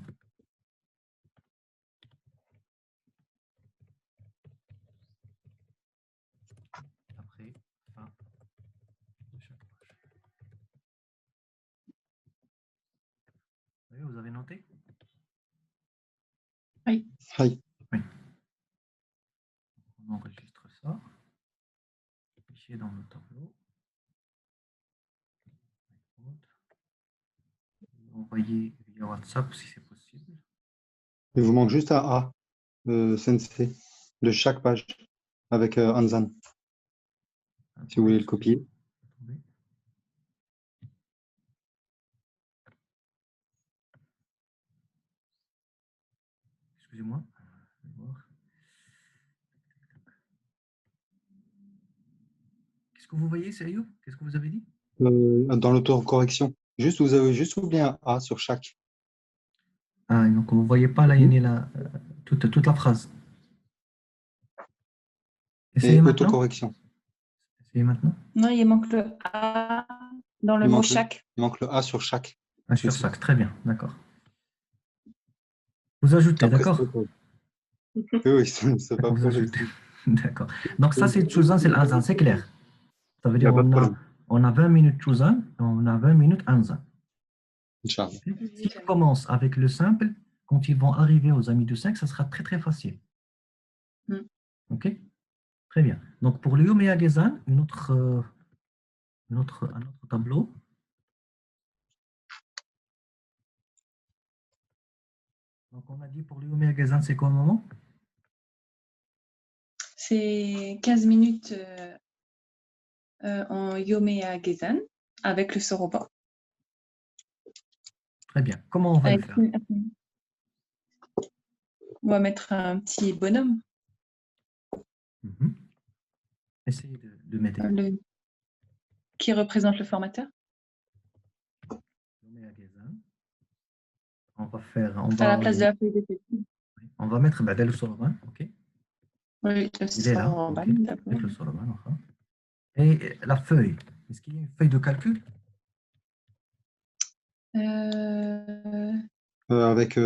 avez noté? Oui. Oui. Oui. On enregistre ça. Fichier dans le tableau. Envoyer via WhatsApp si c'est possible. Il vous manque juste un A, Sensei, de chaque page avec Anzan, si vous voulez le copier. Attendez. Excusez-moi. Je vais voir. Qu'est-ce que vous voyez, sérieux? Qu'est-ce que vous avez dit? Dans l'autocorrection. Juste, vous avez juste oublié un A sur chaque. Ah, donc vous ne voyez pas là, il y a toute la phrase. Essayez Et maintenant. autocorrection. Non, il manque le A dans le mot chaque. Il manque le A sur chaque. Ah, sur chaque, très bien, d'accord. Vous ajoutez, Après, d'accord? oui, c'est pas Vous pour ajoutez. D'accord. Donc ça, c'est Chouzan, c'est l'Anzan, c'est clair. Ça veut dire on a 20 minutes Chouzan, on a 20 minutes Anzan. Inch'Allah. S'ils commencent avec le simple, quand ils vont arriver aux amis de 5, ça sera très très facile. OK? Très bien. Donc pour le Yomea Gezan, un autre tableau. Donc on a dit pour le Yomea Gezan, c'est quoi un moment? C'est 15 minutes en Yomea Gezan avec le soroba. Très bien. Comment on va le faire? On va mettre un petit bonhomme. Essayez de m'aider. Qui représente le formateur. On va faire. À la place de la feuille de petit. On va mettre Badel le Soroban, ok? Oui, il est là, ok. Avec le Soroban, enfin. Et la feuille, est-ce qu'il y a une feuille de calcul? Avec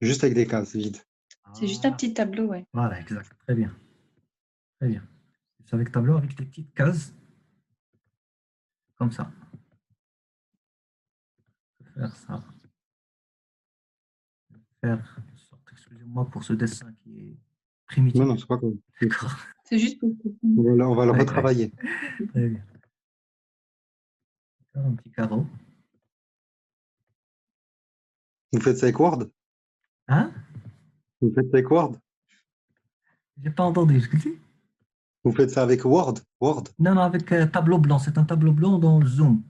juste avec des cases vides. C'est juste un petit tableau, ouais. Voilà, exact. Très bien. Très bien. C'est avec tableau avec des petites cases. Comme ça. Je vais faire ça. Faire une sorte, excusez-moi pour ce dessin qui est primitif. Non, c'est pas comme. D'accord. C'est juste pour. On va le retravailler. Très bien. Faire un petit carreau. Vous faites ça avec Word? Hein? Vous faites ça avec Word? J'ai pas entendu ce que tu dis. Vous faites ça avec Word? Non, avec tableau blanc. C'est un tableau blanc dans Zoom.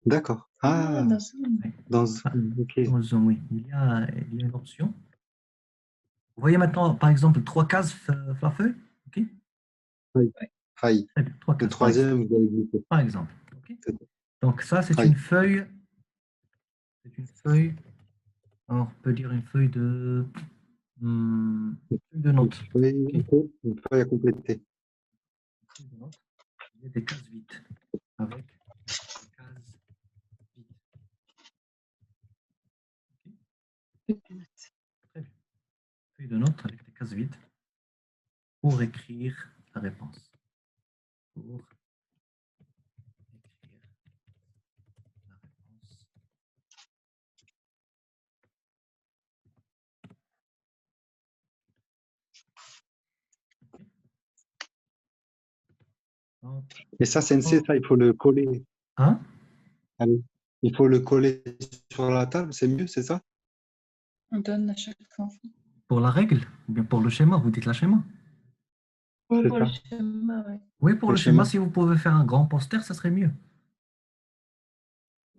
D'accord. Ah, dans Zoom. Dans Zoom, ok. Dans Zoom, oui. Il y a une option. Vous voyez maintenant, par exemple, 3 cases la feuille. OK? Oui. Hi. Très bien, 3 cases. Le troisième, vous avez glissé. Par exemple. OK? Donc ça, c'est une feuille. C'est une feuille. Alors, on peut dire une feuille de notes. Une feuille à compléter. Il y a des cases vides. Avec des cases vides. Okay. Très bien. Feuille de notes avec des cases vides pour écrire la réponse. Pour écrire la réponse. Et ça, Sensei, ça, il faut le coller. Hein? Allez. Il faut le coller sur la table, c'est mieux, c'est ça? On donne à chaque enfant. Pour la règle, ou bien pour le schéma, vous dites la schéma. Pour le schéma, oui. Oui, pour le schéma, si vous pouvez faire un grand poster, ça serait mieux.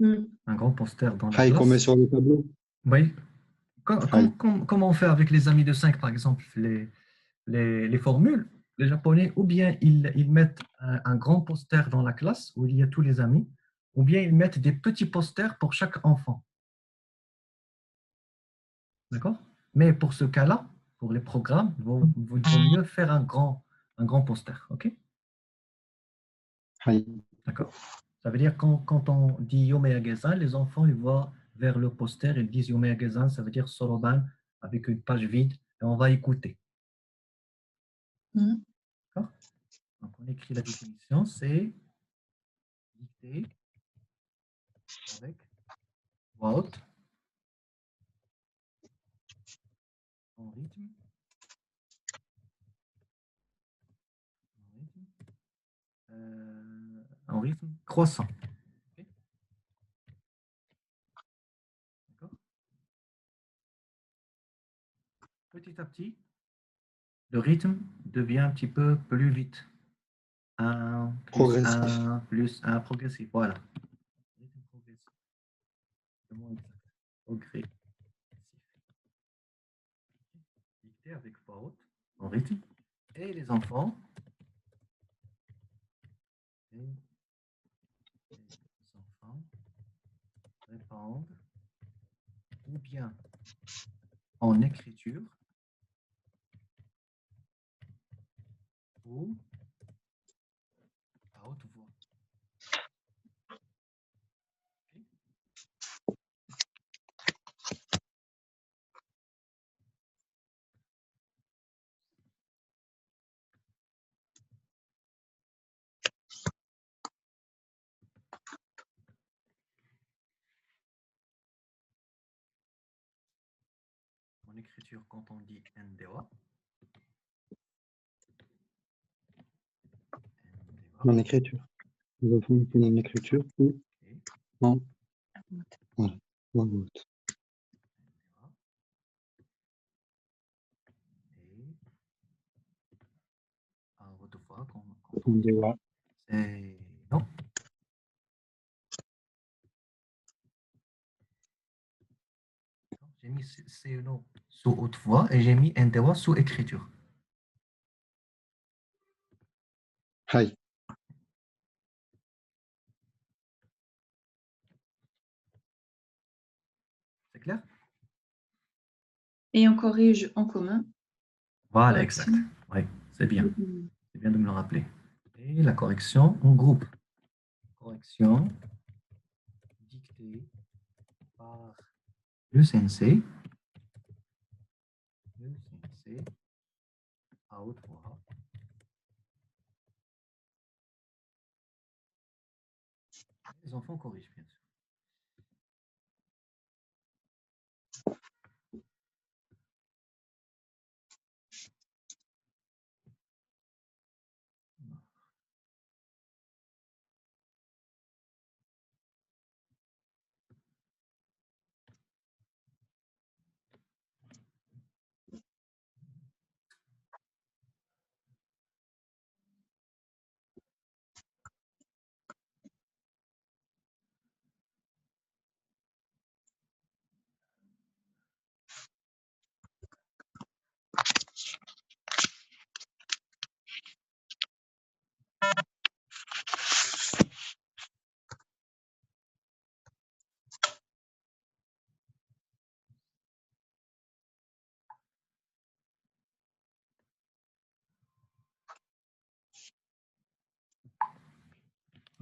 Un grand poster dans la classe. Qu'on met sur le tableau. Oui. Comme on fait avec les amis de 5, par exemple, les formules, les Japonais, ou bien ils mettent un grand poster dans la classe où il y a tous les amis, ou bien ils mettent des petits posters pour chaque enfant. D'accord? Mais pour ce cas-là, pour les programmes, il vaut mieux faire un grand poster. OK? D'accord. Ça veut dire quand on dit Yomea Gezan, les enfants ils voient vers le poster, ils disent Yomea Gezan, ça veut dire Soroban avec une page vide et on va écouter. D'accord? Donc on écrit la définition, c'est dicter avec voix haute. en rythme. En rythme croissant. Okay. D'accord. Petit à petit, le rythme devient un petit peu plus vite. 1 plus 1 plus 1 progressif. Voilà. Rythme progressif. Le mot exact. Progressif. Dicté avec voix haute en rythme. Et les enfants. Répondent ou bien en écriture ou à haute voix. En écriture, quand on dit NDOA. En écriture. Nous avons une écriture ou en voilà. Et à haute voix, quand on dit c'est non. J'ai mis CNO sous haute voix et j'ai mis NDOA sous écriture. Hi. C'est clair? Et on corrige en commun. Voilà, exact. Oui, c'est bien. C'est bien de me le rappeler. Et la correction en groupe. Correction dictée par le sensei. Le sensei à haute voix. Les enfants corrigent, bien sûr.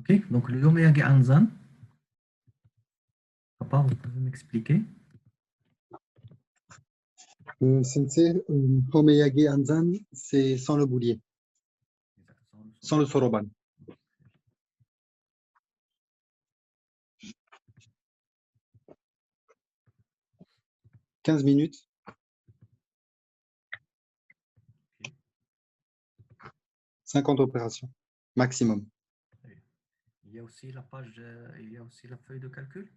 Ok, donc le Yomeyage Anzan. Papa, vous pouvez m'expliquer? Sensei, Homeyage Anzan, c'est sans le boulier. Sans le soroban. 15 minutes. 50 opérations, maximum. Il y a aussi la page, il y a aussi la feuille de calcul.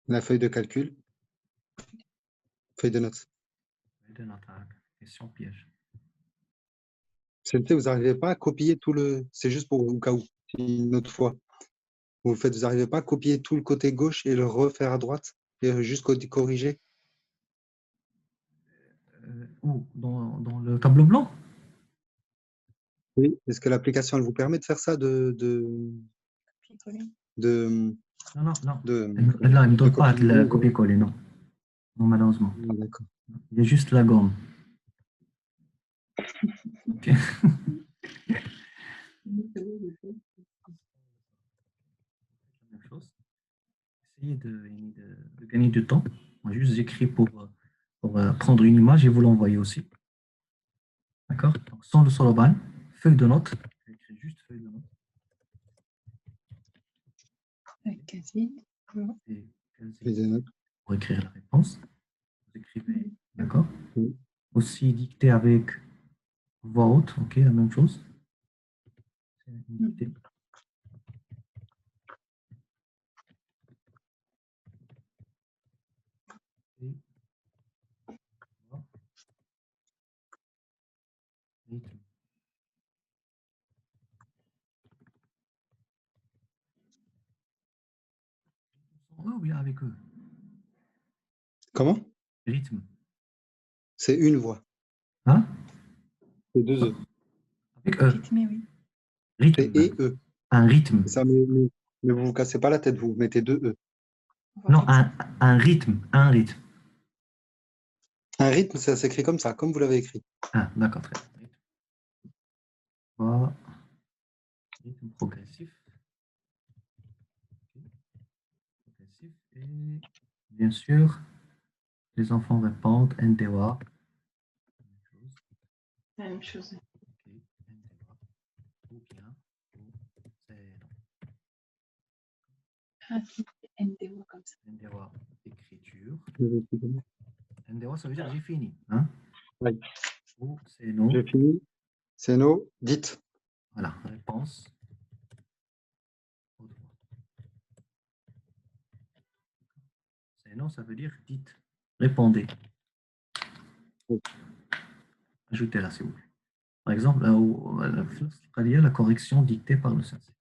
La feuille de calcul. Feuille de notes. Feuille de notes, question piège. Sensei, vous n'arrivez pas à copier tout le... C'est juste pour au cas où, une autre fois. Vous n'arrivez pas à copier tout le côté gauche et le refaire à droite et juste corriger. Où? Dans le tableau blanc? Oui. Est-ce que l'application elle vous permet de faire ça Non. de Là, il ne donne pas copier le copier-coller, non. Non, malheureusement. Ah, d'accord. Il y a juste la gomme. Ok. Même chose. Essayez de gagner du temps. Moi, juste j'écris pour prendre une image et vous l'envoyer aussi. D'accord? Donc, sans le soroban, feuille de notes. J'écris juste feuille de notes. Quasi. Feuille de notes. Pour écrire la réponse. écrivez, d'accord? Oui. Aussi dicter avec voix haute, ok, la même chose. Dictée. Et voix. Rythme. Sans eux ou bien avec eux? Comment? Rythme. C'est une voix. Hein? C'est deux E. Avec eux. Rythmé, oui. Rythme. C'est et E. Un rythme. C'est ça, mais vous vous cassez pas la tête, vous mettez deux E. Non, un rythme. Un rythme. Un rythme, ça s'écrit comme ça, comme vous l'avez écrit. Ah, d'accord, très bien. Rythme. Voix. Rythme progressif. Ok. Progressif. Et bien sûr, les enfants répondent NDWA. La même chose. Ok, NDWA. Ou bien, ou c'est non. Ah, NDO comme ça. NDWA, écriture. Oui. NDWA, ça veut dire j'ai fini. Hein? Oui. Ou c'est non. J'ai fini. C'est no, dites. Voilà, réponse. Haute voix. C'est non, ça veut dire dites. Répondez. Oui. Ajoutez-la, s'il vous plaît. Par exemple, il y a la correction dictée par le sensei.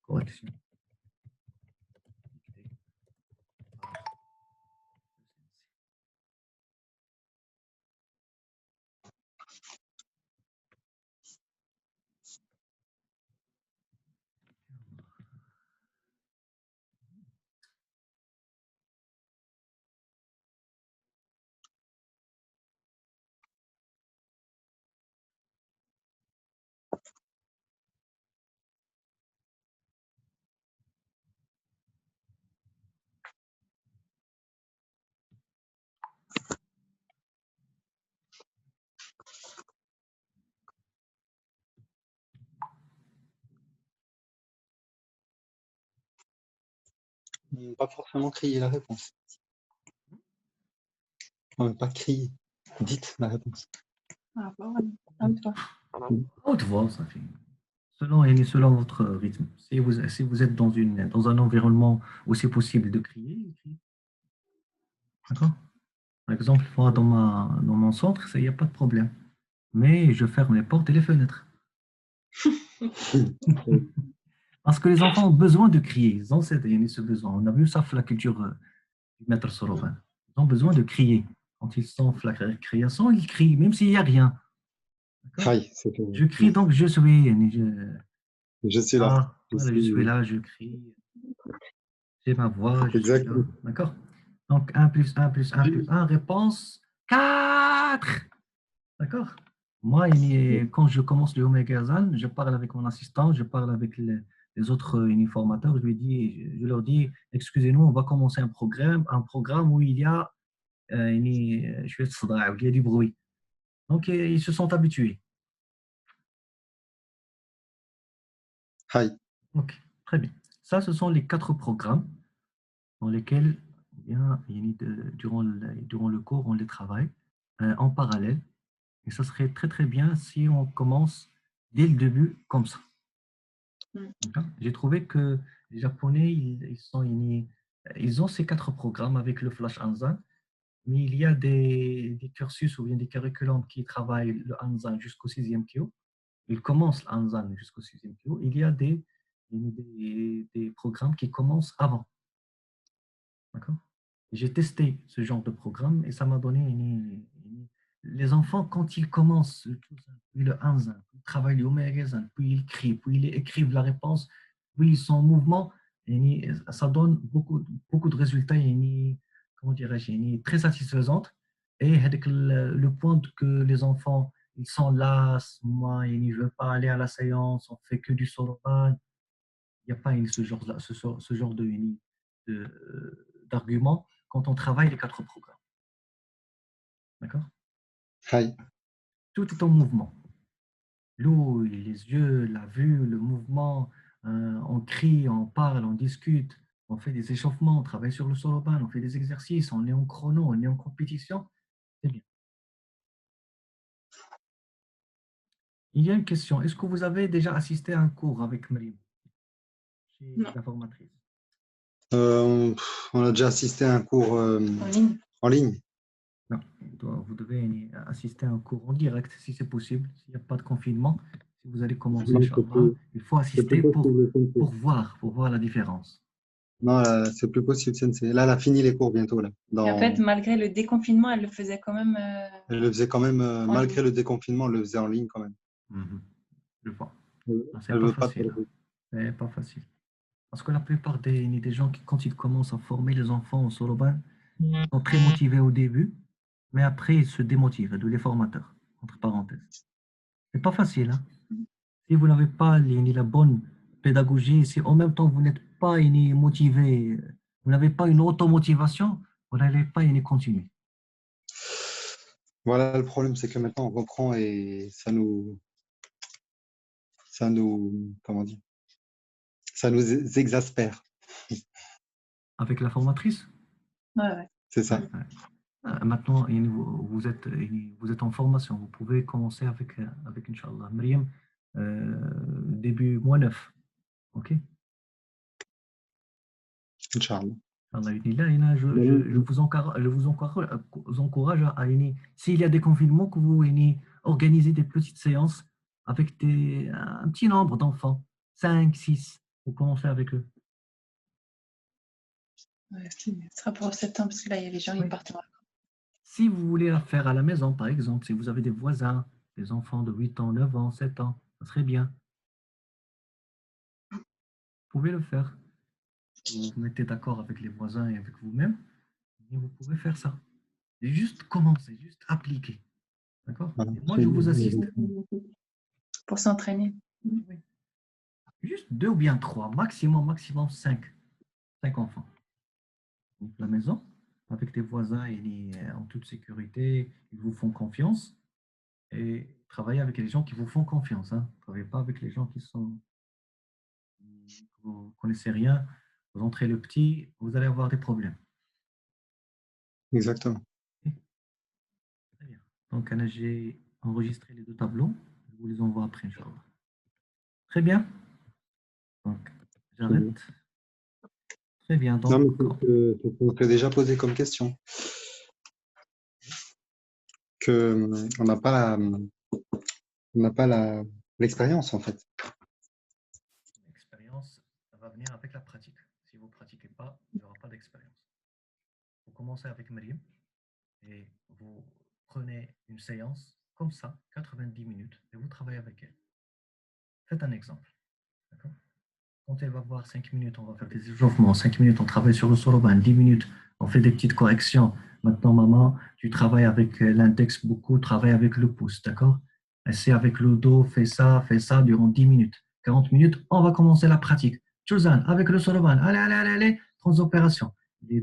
Correction. Dictée par le sensei. Pas forcément crier la réponse. Non, pas crier. Dites la réponse. Ah, bon, voilà. Haute voix. Haute voix, ça fait. Selon votre rythme. Si vous êtes dans un environnement où c'est possible de crier, criez. D'accord? Par exemple, moi, dans mon centre, il n'y a pas de problème. Mais je ferme les portes et les fenêtres. Parce que les enfants ont besoin de crier. Ils ont ce besoin. On a vu ça, la culture du maître Soroban. Ils ont besoin de crier. Quand ils sentent la création, ils crient, même s'il n'y a rien. D'accord? Aïe, c'est Je crie, donc je suis. Je suis là. Ah, voilà, je suis là, je crie. J'ai ma voix, je suis là. Exactement. D'accord? Donc 1 plus 1 plus 1 plus 1, réponse 4. D'accord? Moi, quand je commence le Omegazan, je parle avec mon assistant, je parle avec les autres formateurs, je leur dis, excusez-nous, on va commencer un programme où il y a, il y a du bruit. Donc, ils se sont habitués. Aïe. Ok, très bien. Ça, ce sont les 4 programmes dans lesquels, eh bien, durant le cours, on les travaille en parallèle. Et ça serait très, très bien si on commence dès le début comme ça. J'ai trouvé que les Japonais, ils ont ces 4 programmes avec le Flash Hanzan, mais il y a des cursus ou bien des curriculums qui travaillent le Hanzan jusqu'au 6e Kyo. Ils commencent le Hanzan jusqu'au 6e Kyo. Il y a des programmes qui commencent avant. D'accord? J'ai testé ce genre de programme et ça m'a donné les enfants, quand ils commencent puis le Hanzan, puis ils travaillent le Omegazan, puis ils crient, puis ils écrivent la réponse, puis ils sont en mouvement, ça donne beaucoup de résultats, comment dirais-je, très satisfaisantes. Et avec le point que les enfants, ils sont là, moi, ils ne veulent pas aller à la séance, on fait que du soroban. Il n'y a pas ce genre d'argument quand on travaille les 4 programmes. D'accord? Aïe. Tout est en mouvement. L'eau, les yeux, la vue, le mouvement, on crie, on parle, on discute, on fait des échauffements, on travaille sur le soroban, on fait des exercices, on est en chrono, on est en compétition, c'est bien. Il y a une question. Est-ce que vous avez déjà assisté à un cours avec Marie, chez Non. la formatrice? On a déjà assisté à un cours En ligne. en ligne. Non, vous devez assister à un cours en direct si c'est possible, s'il n'y a pas de confinement. Si vous allez commencer, Inch'Allah, il faut assister pour voir la différence. Non, c'est plus possible, Sensei. Là, elle a fini les cours bientôt. Là, Et en fait, malgré le déconfinement, elle le faisait quand même. Elle le faisait quand même, malgré ligne. le déconfinement, elle le faisait en ligne quand même. Je vois. Elle veut pas trop. C'est pas facile. Parce que la plupart des gens, quand ils commencent à former les enfants au soroban, sont très motivés au début, mais après, ils se démotivent, d'où les formateurs, entre parenthèses. C'est pas facile, hein? Si vous n'avez pas la bonne pédagogie, si en même temps vous n'êtes pas motivé, vous n'avez pas une automotivation, vous n'allez pas continuer. Voilà, le problème, c'est que maintenant, on reprend et comment dire, ça nous exaspère. Avec la formatrice? Ouais. C'est ça. Maintenant, vous êtes en formation. Vous pouvez commencer avec Inch'Allah. Myriam, début mois 9. OK? Inch'Allah. Je vous encourage à s'il y a des confinements, que vous organisez des petites séances avec un petit nombre d'enfants, 5, 6, vous commencez avec eux. Ouais, ce sera pour septembre, parce que là, il y a les gens qui partent en vacances. Si vous voulez la faire à la maison, par exemple, si vous avez des voisins, des enfants de 8 ans, 9 ans, 7 ans, ça serait bien. Vous pouvez le faire. Vous vous mettez d'accord avec les voisins et avec vous-même, et vous pouvez faire ça. Et juste commencer, juste appliquer. D'accord? Voilà. Moi, je vous assiste. Pour s'entraîner. Oui. Juste 2 ou bien 3, maximum 5 enfants. Donc, la maison, avec tes voisins, en toute sécurité, ils vous font confiance. Et travaillez avec les gens qui vous font confiance. Hein. Ne travaillez pas avec les gens vous ne connaissez rien. Vous entrez le petit, vous allez avoir des problèmes. Exactement. Très bien. Donc, j'ai enregistré les 2 tableaux. Je vous les envoie après, Inch'Allah. Très bien. Donc, j'arrête. Très bien. Donc, non, mais on s'est déjà posé comme question. On n'a pas l'expérience, en fait. L'expérience, ça va venir avec la pratique. Si vous ne pratiquez pas, il n'y aura pas d'expérience. Vous commencez avec Myriam et vous prenez une séance comme ça, 90 minutes, et vous travaillez avec elle. Faites un exemple. D'accord? Quand elle va voir 5 minutes, on va faire des échauffements. 5 minutes, on travaille sur le soroban. 10 minutes, on fait des petites corrections. Maintenant, maman, tu travailles avec l'index beaucoup, travaille avec le pouce. D'accord? Essaie avec le dos, fais ça durant 10 minutes. 40 minutes, on va commencer la pratique. Chouzan, avec le soroban. Allez, transopération. Les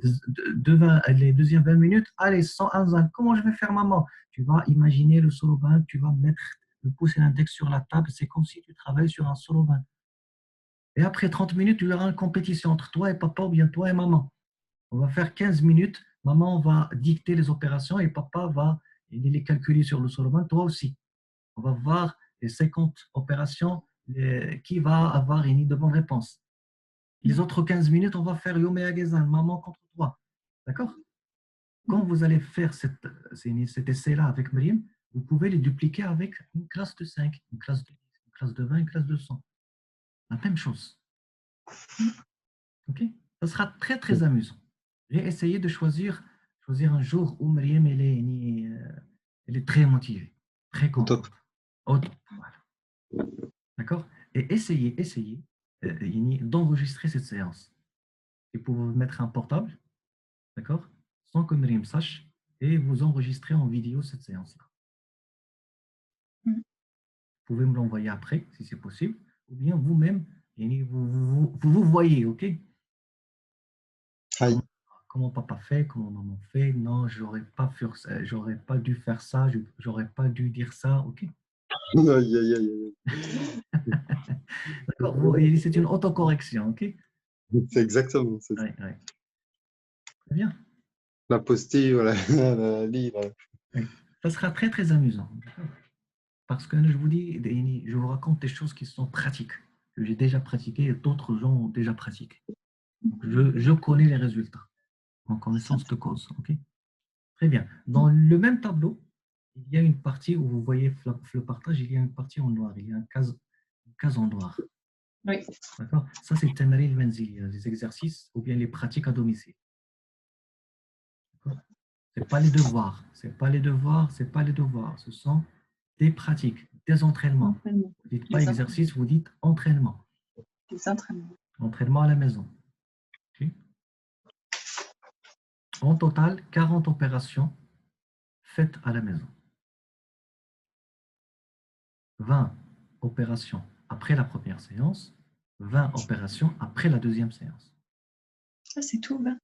deuxièmes 20 minutes, allez, sans azan. Comment je vais faire, maman? Tu vas imaginer le soroban, tu vas mettre le pouce et l'index sur la table. C'est comme si tu travailles sur un soroban. Et après 30 minutes, il y aura une compétition entre toi et papa ou bien toi et maman. On va faire 15 minutes. Maman va dicter les opérations et papa va les calculer sur le soroban. Toi aussi. On va voir les 50 opérations, qui va avoir une de bonnes réponses. Les autres 15 minutes, on va faire Yomé Agezan, maman contre toi. D'accord? Quand vous allez faire cet essai-là avec Myriam, vous pouvez les dupliquer avec une classe de 5, une classe de 10, une classe de 20, une classe de 100. La même chose. Ok? Ça sera très, très amusant. J'ai essayé de choisir un jour où Myriam elle est très motivée, très contente. Au top. Voilà. D'accord? Et essayez d'enregistrer cette séance. Et pour vous mettre un portable, d'accord? Sans que Myriam sache, et vous enregistrez en vidéo cette séance-là. Vous pouvez me l'envoyer après, si c'est possible, ou bien vous-même, vous voyez, ok? Comment papa fait, comment maman fait, non, j'aurais pas dû faire ça, j'aurais pas dû dire ça, ok? D'accord, c'est une autocorrection, ok? C'est exactement ça. Ouais, ouais. Très bien. La postille, voilà, la livre. Oui. Ça sera très, très amusant. Parce que je vous dis, je vous raconte des choses qui sont pratiques, que j'ai déjà pratiquées et d'autres gens ont déjà pratiquées. Donc, je connais les résultats en connaissance de cause. Ok. Très bien. Dans le même tableau, il y a une partie où vous voyez le partage, il y a une partie en noir, il y a une case en noir. Oui. D'accord. Ça, c'est Tamaril Manzili, les exercices ou bien les pratiques à domicile. Ce n'est pas les devoirs, c'est pas les devoirs, c'est pas les devoirs. Ce sont des pratiques, des entraînements. Entraînement. Vous ne dites pas exercice, vous dites entraînement. Des entraînements. Entraînement à la maison. Okay. En total, 40 opérations faites à la maison. 20 opérations après la première séance, 20 opérations après la deuxième séance. Ça, c'est tout, 20.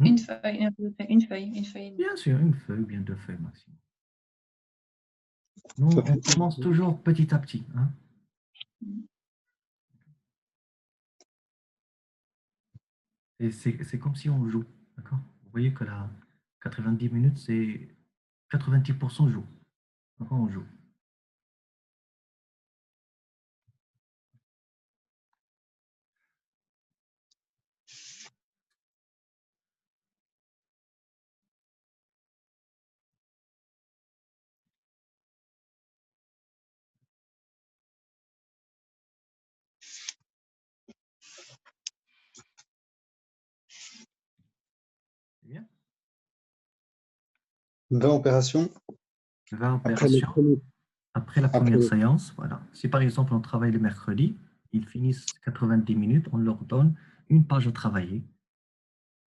Une feuille, une feuille. Bien sûr, une feuille ou bien 2 feuilles maximum. Nous, on commence toujours petit à petit. Hein. Et c'est comme si on joue. D'accord. Vous voyez que la 90 minutes, c'est 90% joue. D'accord, on joue. C'est bien. 20 opérations. 20 opérations après la première séance. Voilà. Si par exemple on travaille le mercredi, ils finissent 90 minutes, on leur donne une page à travailler.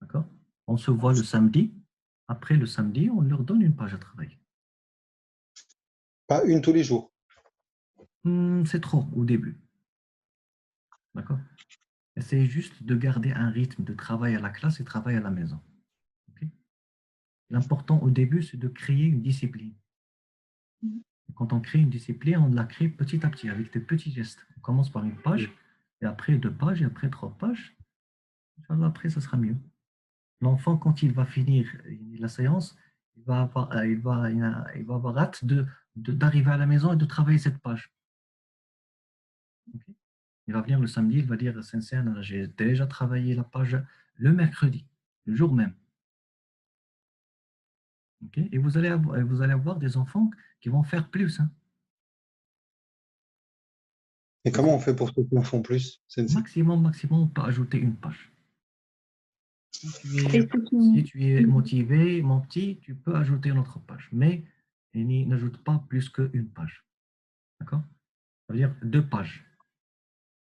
D'accord. On se voit le samedi. Après le samedi, on leur donne une page à travailler. Pas une tous les jours. C'est trop au début. D'accord. Essayez juste de garder un rythme de travail à la classe et travail à la maison. Okay. L'important au début, c'est de créer une discipline. Quand on crée une discipline, on la crée petit à petit avec des petits gestes. On commence par une page, et après 2 pages, et après 3 pages. Après, ça sera mieux. L'enfant, quand il va finir la séance, il va avoir hâte d'arriver à la maison et de travailler cette page. Okay. Il va venir le samedi, il va dire Sincère, j'ai déjà travaillé la page le mercredi, le jour même. Okay. Et vous allez avoir des enfants qui vont faire plus. Hein. Et comment on fait pour ceux qui en font plus? Maximum, on peut ajouter une page. Si tu es motivé, mon petit, tu peux ajouter une autre page, mais n'ajoute pas plus qu'une page. D'accord? Ça veut dire 2 pages.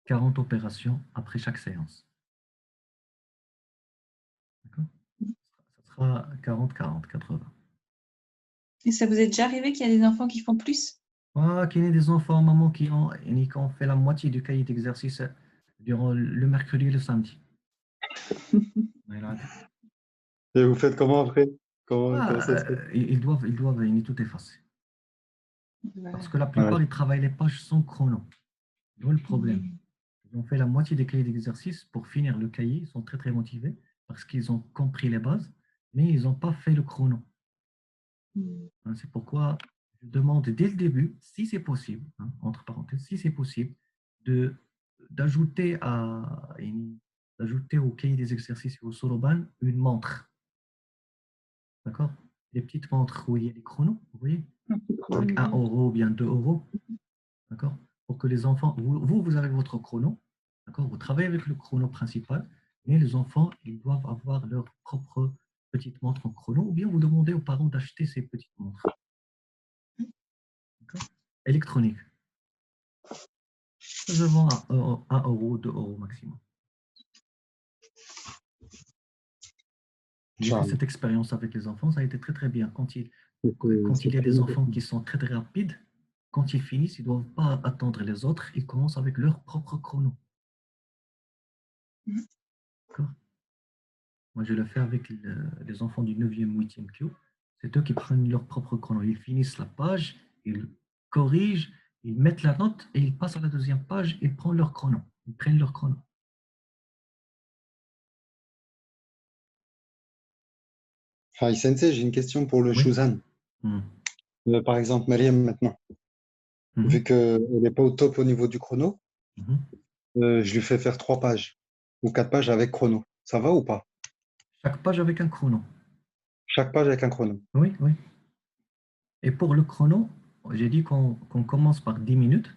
40 opérations après chaque séance. D'accord? Ça sera 40, 40, 80. Et ça vous est déjà arrivé qu'il y a des enfants qui font plus? Qu'il y ait des enfants, maman, qui ont fait la moitié du cahier d'exercice durant le mercredi et le samedi. Et vous faites comment après? Comment ça se fait? Ils doivent tout effacer. Parce que la plupart, ils travaillent les pages sans chrono. D'où le problème. Ils ont fait la moitié des cahiers d'exercice pour finir le cahier. Ils sont très, très motivés parce qu'ils ont compris les bases, mais ils n'ont pas fait le chrono. C'est pourquoi je demande dès le début, si c'est possible, entre parenthèses, si c'est possible, d'ajouter au cahier des exercices et au soroban une montre. D'accord? Des petites montres où il y a des chronos, vous voyez? Avec 1 euro ou bien 2 euros. D'accord? Pour que les enfants, vous avez votre chrono, d'accord? Vous travaillez avec le chrono principal, mais les enfants, ils doivent avoir leur propre petite montre en chrono, ou bien vous demandez aux parents d'acheter ces petites montres. Électronique. Je vends à 1 euro, 2 euros maximum. J'ai fait cette expérience avec les enfants, ça a été très très bien. Quand il y a des enfants qui sont très très rapides, quand ils finissent, ils ne doivent pas attendre les autres, ils commencent avec leur propre chrono. D'accord? Moi, je le fais avec les enfants du 9e, 8e Q. C'est eux qui prennent leur propre chrono. Ils finissent la page, ils corrigent, ils mettent la note et ils passent à la deuxième page, ils prennent leur chrono. Hi Sensei, j'ai une question pour le Oui. Shuzan. Par exemple, Mariam maintenant, Mhm. vu qu'elle n'est pas au top au niveau du chrono, Mhm. je lui fais faire 3 pages ou 4 pages avec chrono. Ça va ou pas? Chaque page avec un chrono. Chaque page avec un chrono. Oui, oui. Et pour le chrono, j'ai dit qu'on commence par 10 minutes,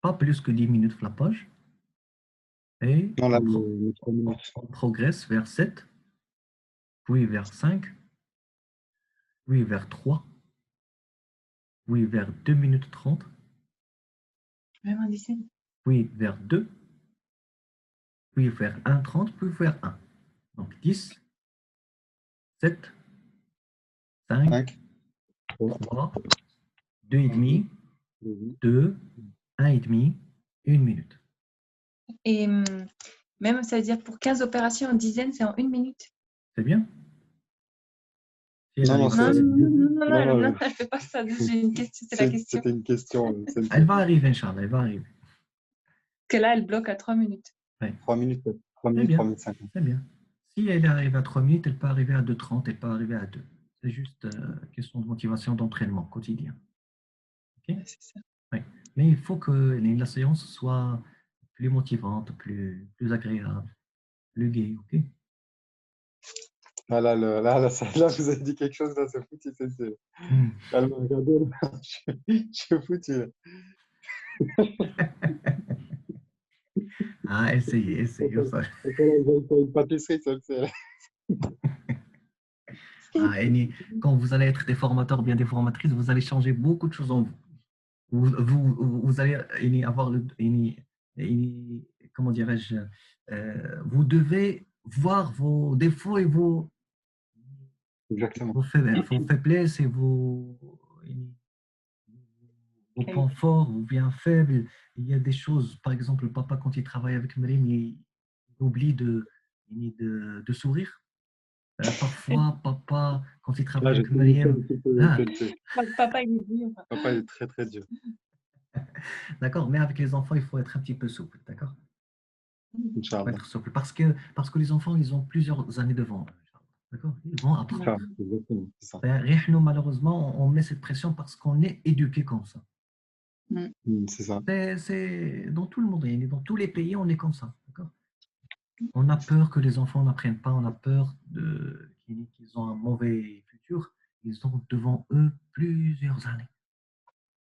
pas plus que 10 minutes la page, et Non, là, les 3 minutes. on progresse vers 7, puis vers 5, puis vers 3, puis vers 2 minutes 30, Vraiment 17. puis vers 2, puis vers 1,30, puis vers 1. Donc 10, 7, 5, 5, 3, 2,5, 2, 1,5, 1 minute. Et même, ça veut dire pour 15 opérations en dizaines, c'est en 1 minute. C'est bien? Si elle Non, non, arrive à Non, c'est. non, non, non, non, Non, non, non, non, je ne fais pas ça. J'ai une question, c'est la question. c'était une question, Sensei. Elle va arriver, Inch'Allah, elle va arriver. Que là, elle bloque à 3 minutes. 3 minutes, 3 C'est minutes, 3 bien, minutes 50. c'est bien. Si elle arrive à 3 minutes, elle peut arriver à 2,30, elle peut arriver à 2. C'est juste question de motivation, d'entraînement quotidien. Ok? C'est ça. Oui. Mais il faut que la séance soit plus motivante, plus agréable, plus gaie. Ok? Ah là, là, là, vous avez dit quelque chose, là, c'est foutu, Sensei. Hmm. Elle m'a regardé, là, je suis foutu. Là. Ah, essayez, essayez. Une pâtisserie, Sensei. Là. Ah, quand vous allez être des formateurs, bien des formatrices, vous allez changer beaucoup de choses en vous. Vous allez avoir comment dirais-je, vous devez voir vos défauts et Exactement. vos faiblesses et vos points forts, vos biens faibles. Il y a des choses, par exemple, le papa, quand il travaille avec Mrim, il oublie de sourire. Parfois, papa, quand il travaille Là, j'ai avec connu ça un Myriam, petit peu, ah, Sensei. Papa, il est dur. Papa, il est très, très dur. d'accord, mais avec les enfants, il faut être un petit peu souple, d'accord? Il faut Inch'Allah. être souple parce que les enfants, ils ont plusieurs années devant eux, d'accord? Ils vont apprendre. Inch'Allah, exactement, c'est ça. Nous, malheureusement, on met cette pression parce qu'on est éduqué comme ça. C'est ça. C'est dans tout le monde, dans tous les pays, on est comme ça, d'accord? On a peur que les enfants n'apprennent pas, on a peur qu'ils ont un mauvais futur. Ils ont devant eux plusieurs années.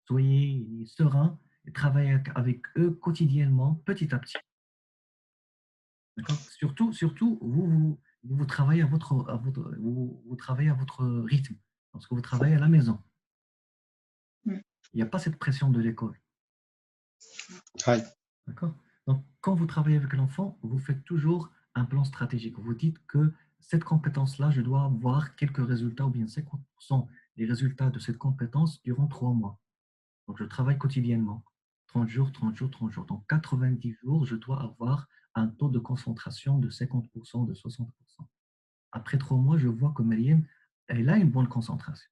Soyez sereins et travaillez avec eux quotidiennement, petit à petit. D'accord? Surtout, vous travaillez vous travaillez à votre rythme, parce que vous travaillez à la maison. Il n'y a pas cette pression de l'école. Hi. D'accord? Donc, quand vous travaillez avec l'enfant, vous faites toujours un plan stratégique. Vous dites que cette compétence-là, je dois avoir quelques résultats, ou bien 50% des résultats de cette compétence durant 3 mois. Donc, je travaille quotidiennement. 30 jours, 30 jours, 30 jours. Donc, 90 jours, je dois avoir un taux de concentration de 50%, de 60%. Après 3 mois, je vois que Myriam, elle a une bonne concentration.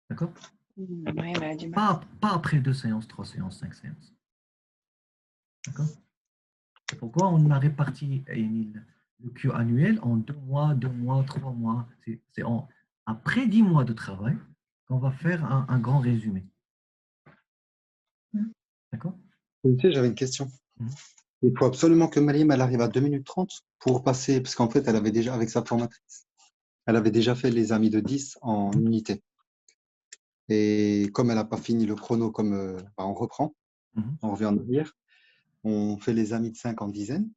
D'accord? Ouais, elle a du mal. Pas après 2 séances, 3 séances, 5 séances. D'accord? C'est pourquoi on a réparti le Q annuel en 2 mois, 2 mois, 3 mois. C'est après 10 mois de travail qu'on va faire un grand résumé. D'accord? Sensei, j'avais une question. Il faut absolument que Mariam elle arrive à 2 minutes 30 pour passer, parce qu'en fait, elle avait déjà, avec sa formatrice, elle avait déjà fait les amis de 10 en unité. Et comme elle n'a pas fini le chrono, comme on reprend, on revient en arrière, on fait les amis de 5 en dizaines.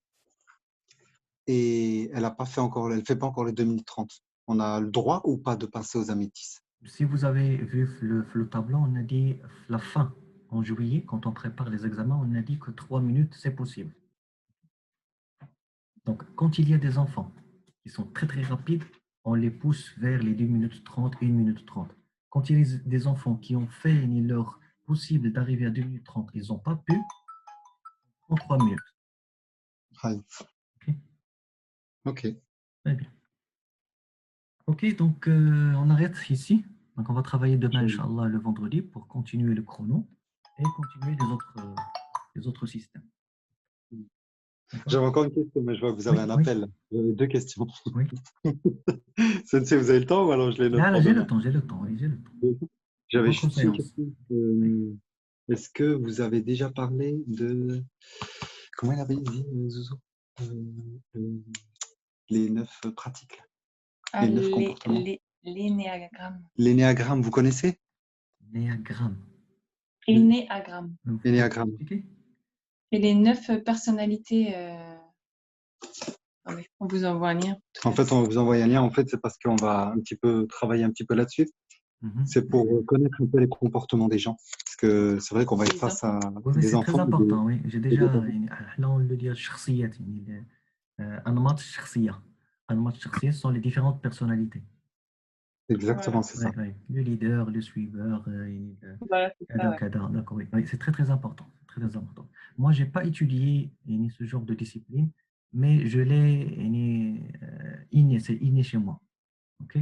Et elle ne fait pas encore les 2 minutes 30. On a le droit ou pas de passer aux amis de 10? Si vous avez vu le tableau, on a dit la fin en juillet, quand on prépare les examens, on a dit que 3 minutes, c'est possible. Donc, quand il y a des enfants qui sont très très rapides, on les pousse vers les 2 minutes 30, 1 minute 30. Quand il y a des enfants qui ont fait leur possible d'arriver à 2 minutes 30, ils n'ont pas pu, en 3 minutes. Okay. Ok. Très bien. Ok, donc on arrête ici. Donc on va travailler demain, Inch'Allah, le vendredi pour continuer le chrono et continuer les autres systèmes. J'avais encore une question, mais je vois que vous avez un appel. J'avais deux questions. Oui. Sensei, vous avez le temps ou alors je les note Là, pour j'ai demain? le temps, j'ai le temps, oui, j'ai le temps. J'avais Votre juste une séance. question. Est-ce que vous avez déjà parlé de… Comment il avait dit, Zouzou? Les 9 pratiques, Ah, les 9 comportements. l'énéagramme. L'énéagramme, vous connaissez? Néagramme. Énéagramme. L'énéagramme. Et les 9 personnalités. Attendez, on vous envoie un lien. En fait, on va vous envoyer un lien. En fait, c'est parce qu'on va un petit peu travailler un petit peu là-dessus. C'est pour connaître un peu les comportements des gens. Parce que c'est vrai qu'on va être face à Oui, des c'est enfants. très important, oui. J'ai déjà, là, on le dit, الشخصيات, أنماط الشخصية. أنماط الشخصية, ce sont les différentes personnalités. Exactement, c'est ça. Le leader, le suiveur, Voilà, c'est ça, ouais. d'accord, oui. C'est très, très important. Très, très important. Moi, je n'ai pas étudié ce genre de discipline, mais je l'ai inné, c'est inné chez moi. OK?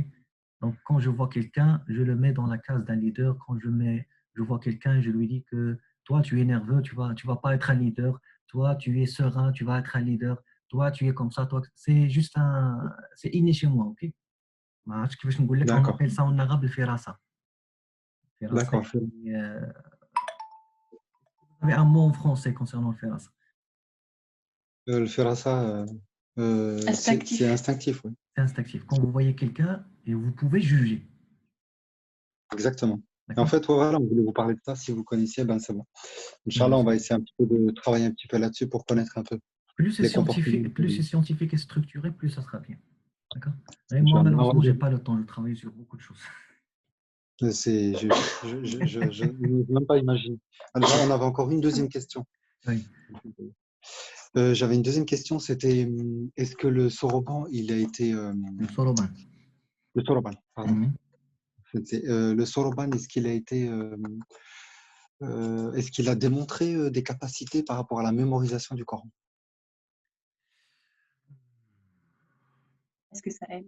Donc, quand je vois quelqu'un, je le mets dans la case d'un leader. Quand je vois quelqu'un, je lui dis que toi, tu es nerveux, tu vas pas être un leader. Toi, tu es serein, tu vas être un leader. Toi, tu es comme ça. Toi, c'est juste c'est inné chez moi, OK? On D'accord. appelle ça en arabe le firasa. D'accord. Vous avez un mot en français concernant le firasa? Le firasa, c'est instinctif, oui. C'est instinctif. Quand vous voyez quelqu'un, et vous pouvez juger. Exactement. Et en fait, voilà, on voulait vous parler de ça. Si vous connaissiez, ben c'est bon. Inch'Allah, on va essayer un petit peu de travailler un petit peu là-dessus pour connaître un peu les comportements. Plus c'est scientifique et structuré, plus ça sera bien. D'accord? Et moi, malheureusement, je n'ai pas le temps. Je travaille sur beaucoup de choses. Je n'ose même pas imaginer. Alors, on avait encore une deuxième question. Oui. J'avais une deuxième question, c'était est-ce que le soroban, il a été… Le soroban. Le soroban, pardon. Le soroban, est-ce qu'il a été… est-ce qu'il a démontré des capacités par rapport à la mémorisation du Coran? Est-ce que ça aide?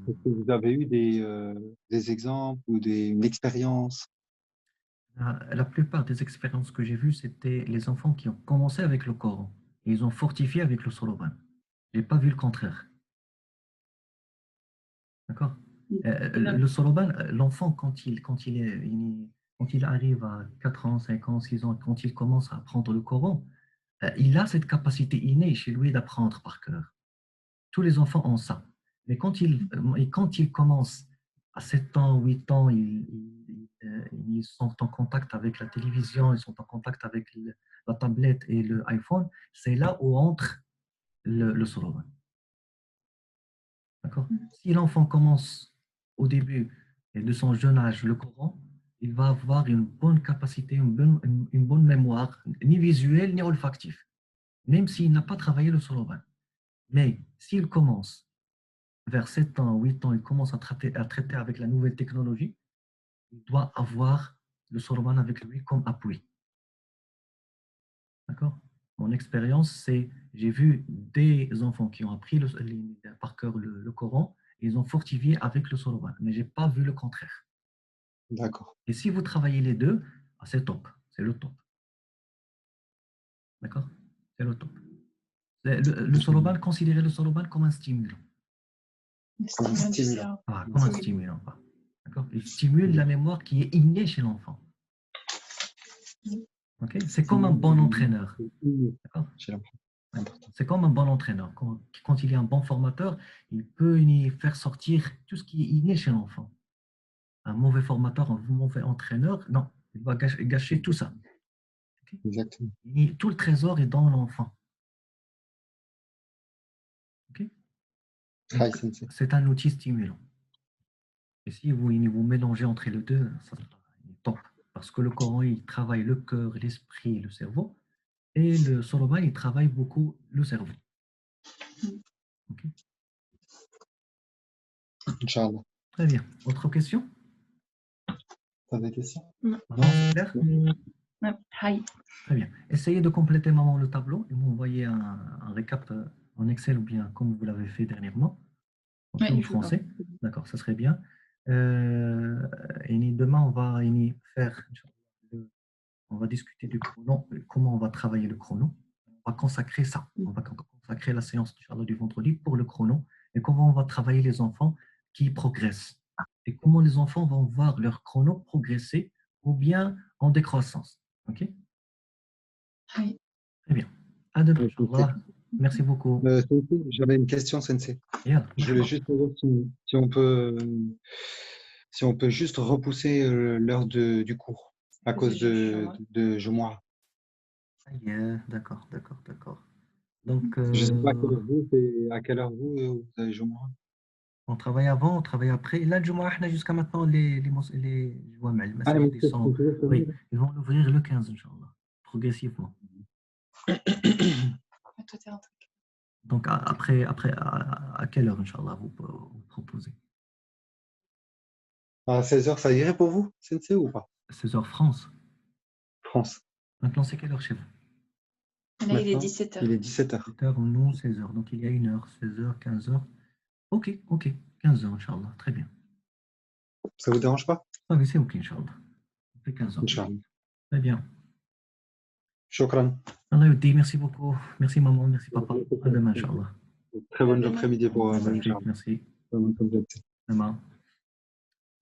Est-ce que vous avez eu des exemples ou une expérience? La plupart des expériences que j'ai vues, c'était les enfants qui ont commencé avec le Coran. Et ils ont fortifié avec le soroban. Je n'ai pas vu le contraire. D'accord? Le soroban, l'enfant, quand il arrive à 4 ans, 5 ans, 6 ans, quand il commence à apprendre le Coran, il a cette capacité innée chez lui d'apprendre par cœur. Tous les enfants ont ça. Mais quand ils commencent à 7 ans, 8 ans, ils sont en contact avec la télévision, ils sont en contact avec la tablette et l'iPhone, c'est là où entre le soroban. D'accord? Si l'enfant commence au début de son jeune âge le Coran, il va avoir une bonne capacité, une bonne mémoire, ni visuelle ni olfactive, même s'il n'a pas travaillé le soroban. Mais s'il commence vers 7 ans, 8 ans, il commence à traiter avec la nouvelle technologie, il doit avoir le soroban avec lui comme appui. D'accord? Mon expérience, c'est j'ai vu des enfants qui ont appris par cœur le Coran, et ils ont fortifié avec le soroban, mais je n'ai pas vu le contraire. D'accord. Et si vous travaillez les deux, c'est top, c'est le top. D'accord? C'est le top. Le soroban, considérez le soroban comme un stimulant. Comme un stimulant. Comme un stimulant. D'accord? Il stimule la mémoire qui est innée chez l'enfant. Okay? C'est comme un bon entraîneur. C'est comme un bon entraîneur. Quand il est un bon formateur, il peut y faire sortir tout ce qui est inné chez l'enfant. Un mauvais formateur, un mauvais entraîneur, non, il va gâcher tout ça. Okay? Exactement. Tout le trésor est dans l'enfant. Okay? C'est un outil stimulant. Et si vous mélangez entre les deux, ça sera top. Parce que le Coran, il travaille le cœur, l'esprit, le cerveau. Et le soroban, il travaille beaucoup le cerveau. Okay. Inch'Allah. Très bien. Autre question? Pas de questions? Non, c'est clair? Très bien. Essayez de compléter maman le tableau et m'envoyer un récap en Excel ou bien comme vous l'avez fait dernièrement. Okay, en français. D'accord, ça serait bien. Et demain, on va discuter du chrono, comment on va travailler le chrono. on va consacrer ça. On va consacrer la séance du vendredi pour le chrono et comment on va travailler les enfants qui progressent et comment les enfants vont voir leur chrono progresser ou bien en décroissance. OK? Oui. Très bien. À demain, Inch'Allah. Merci beaucoup. J'avais une question, Sensei. Yeah, Je voulais juste savoir si on peut juste repousser l'heure du cours à cause de Jumu'ah. Yeah, d'accord. Donc, Je sais pas à quelle heure vous avez Jumu'ah. on travaille avant, on travaille après. Et là, le Jumu'ah, jusqu'à maintenant, les Jawami' al-Masjid, oui, ils vont l'ouvrir le 15, Inch'Allah, progressivement. Donc, après à quelle heure, Inch'Allah, vous proposez? À 16h, ça irait pour vous, Sensei, ou pas? 16h France. France. Maintenant, c'est quelle heure chez vous? Là, il est 17h. Il est 17h. 17h, nous, 16h. Donc, il y a 1 heure, 16h, 15h. Ok, 15h, Inch'Allah. Très bien. Ça vous dérange pas? Ah oui, c'est ok, Inch'Allah. On fait 15h. Inch'Allah. Très bien. Shukran. Allah vous dit, merci beaucoup. Merci maman, merci papa. À demain, Inch'Allah. Très bon après-midi pour vous. Merci. Demain.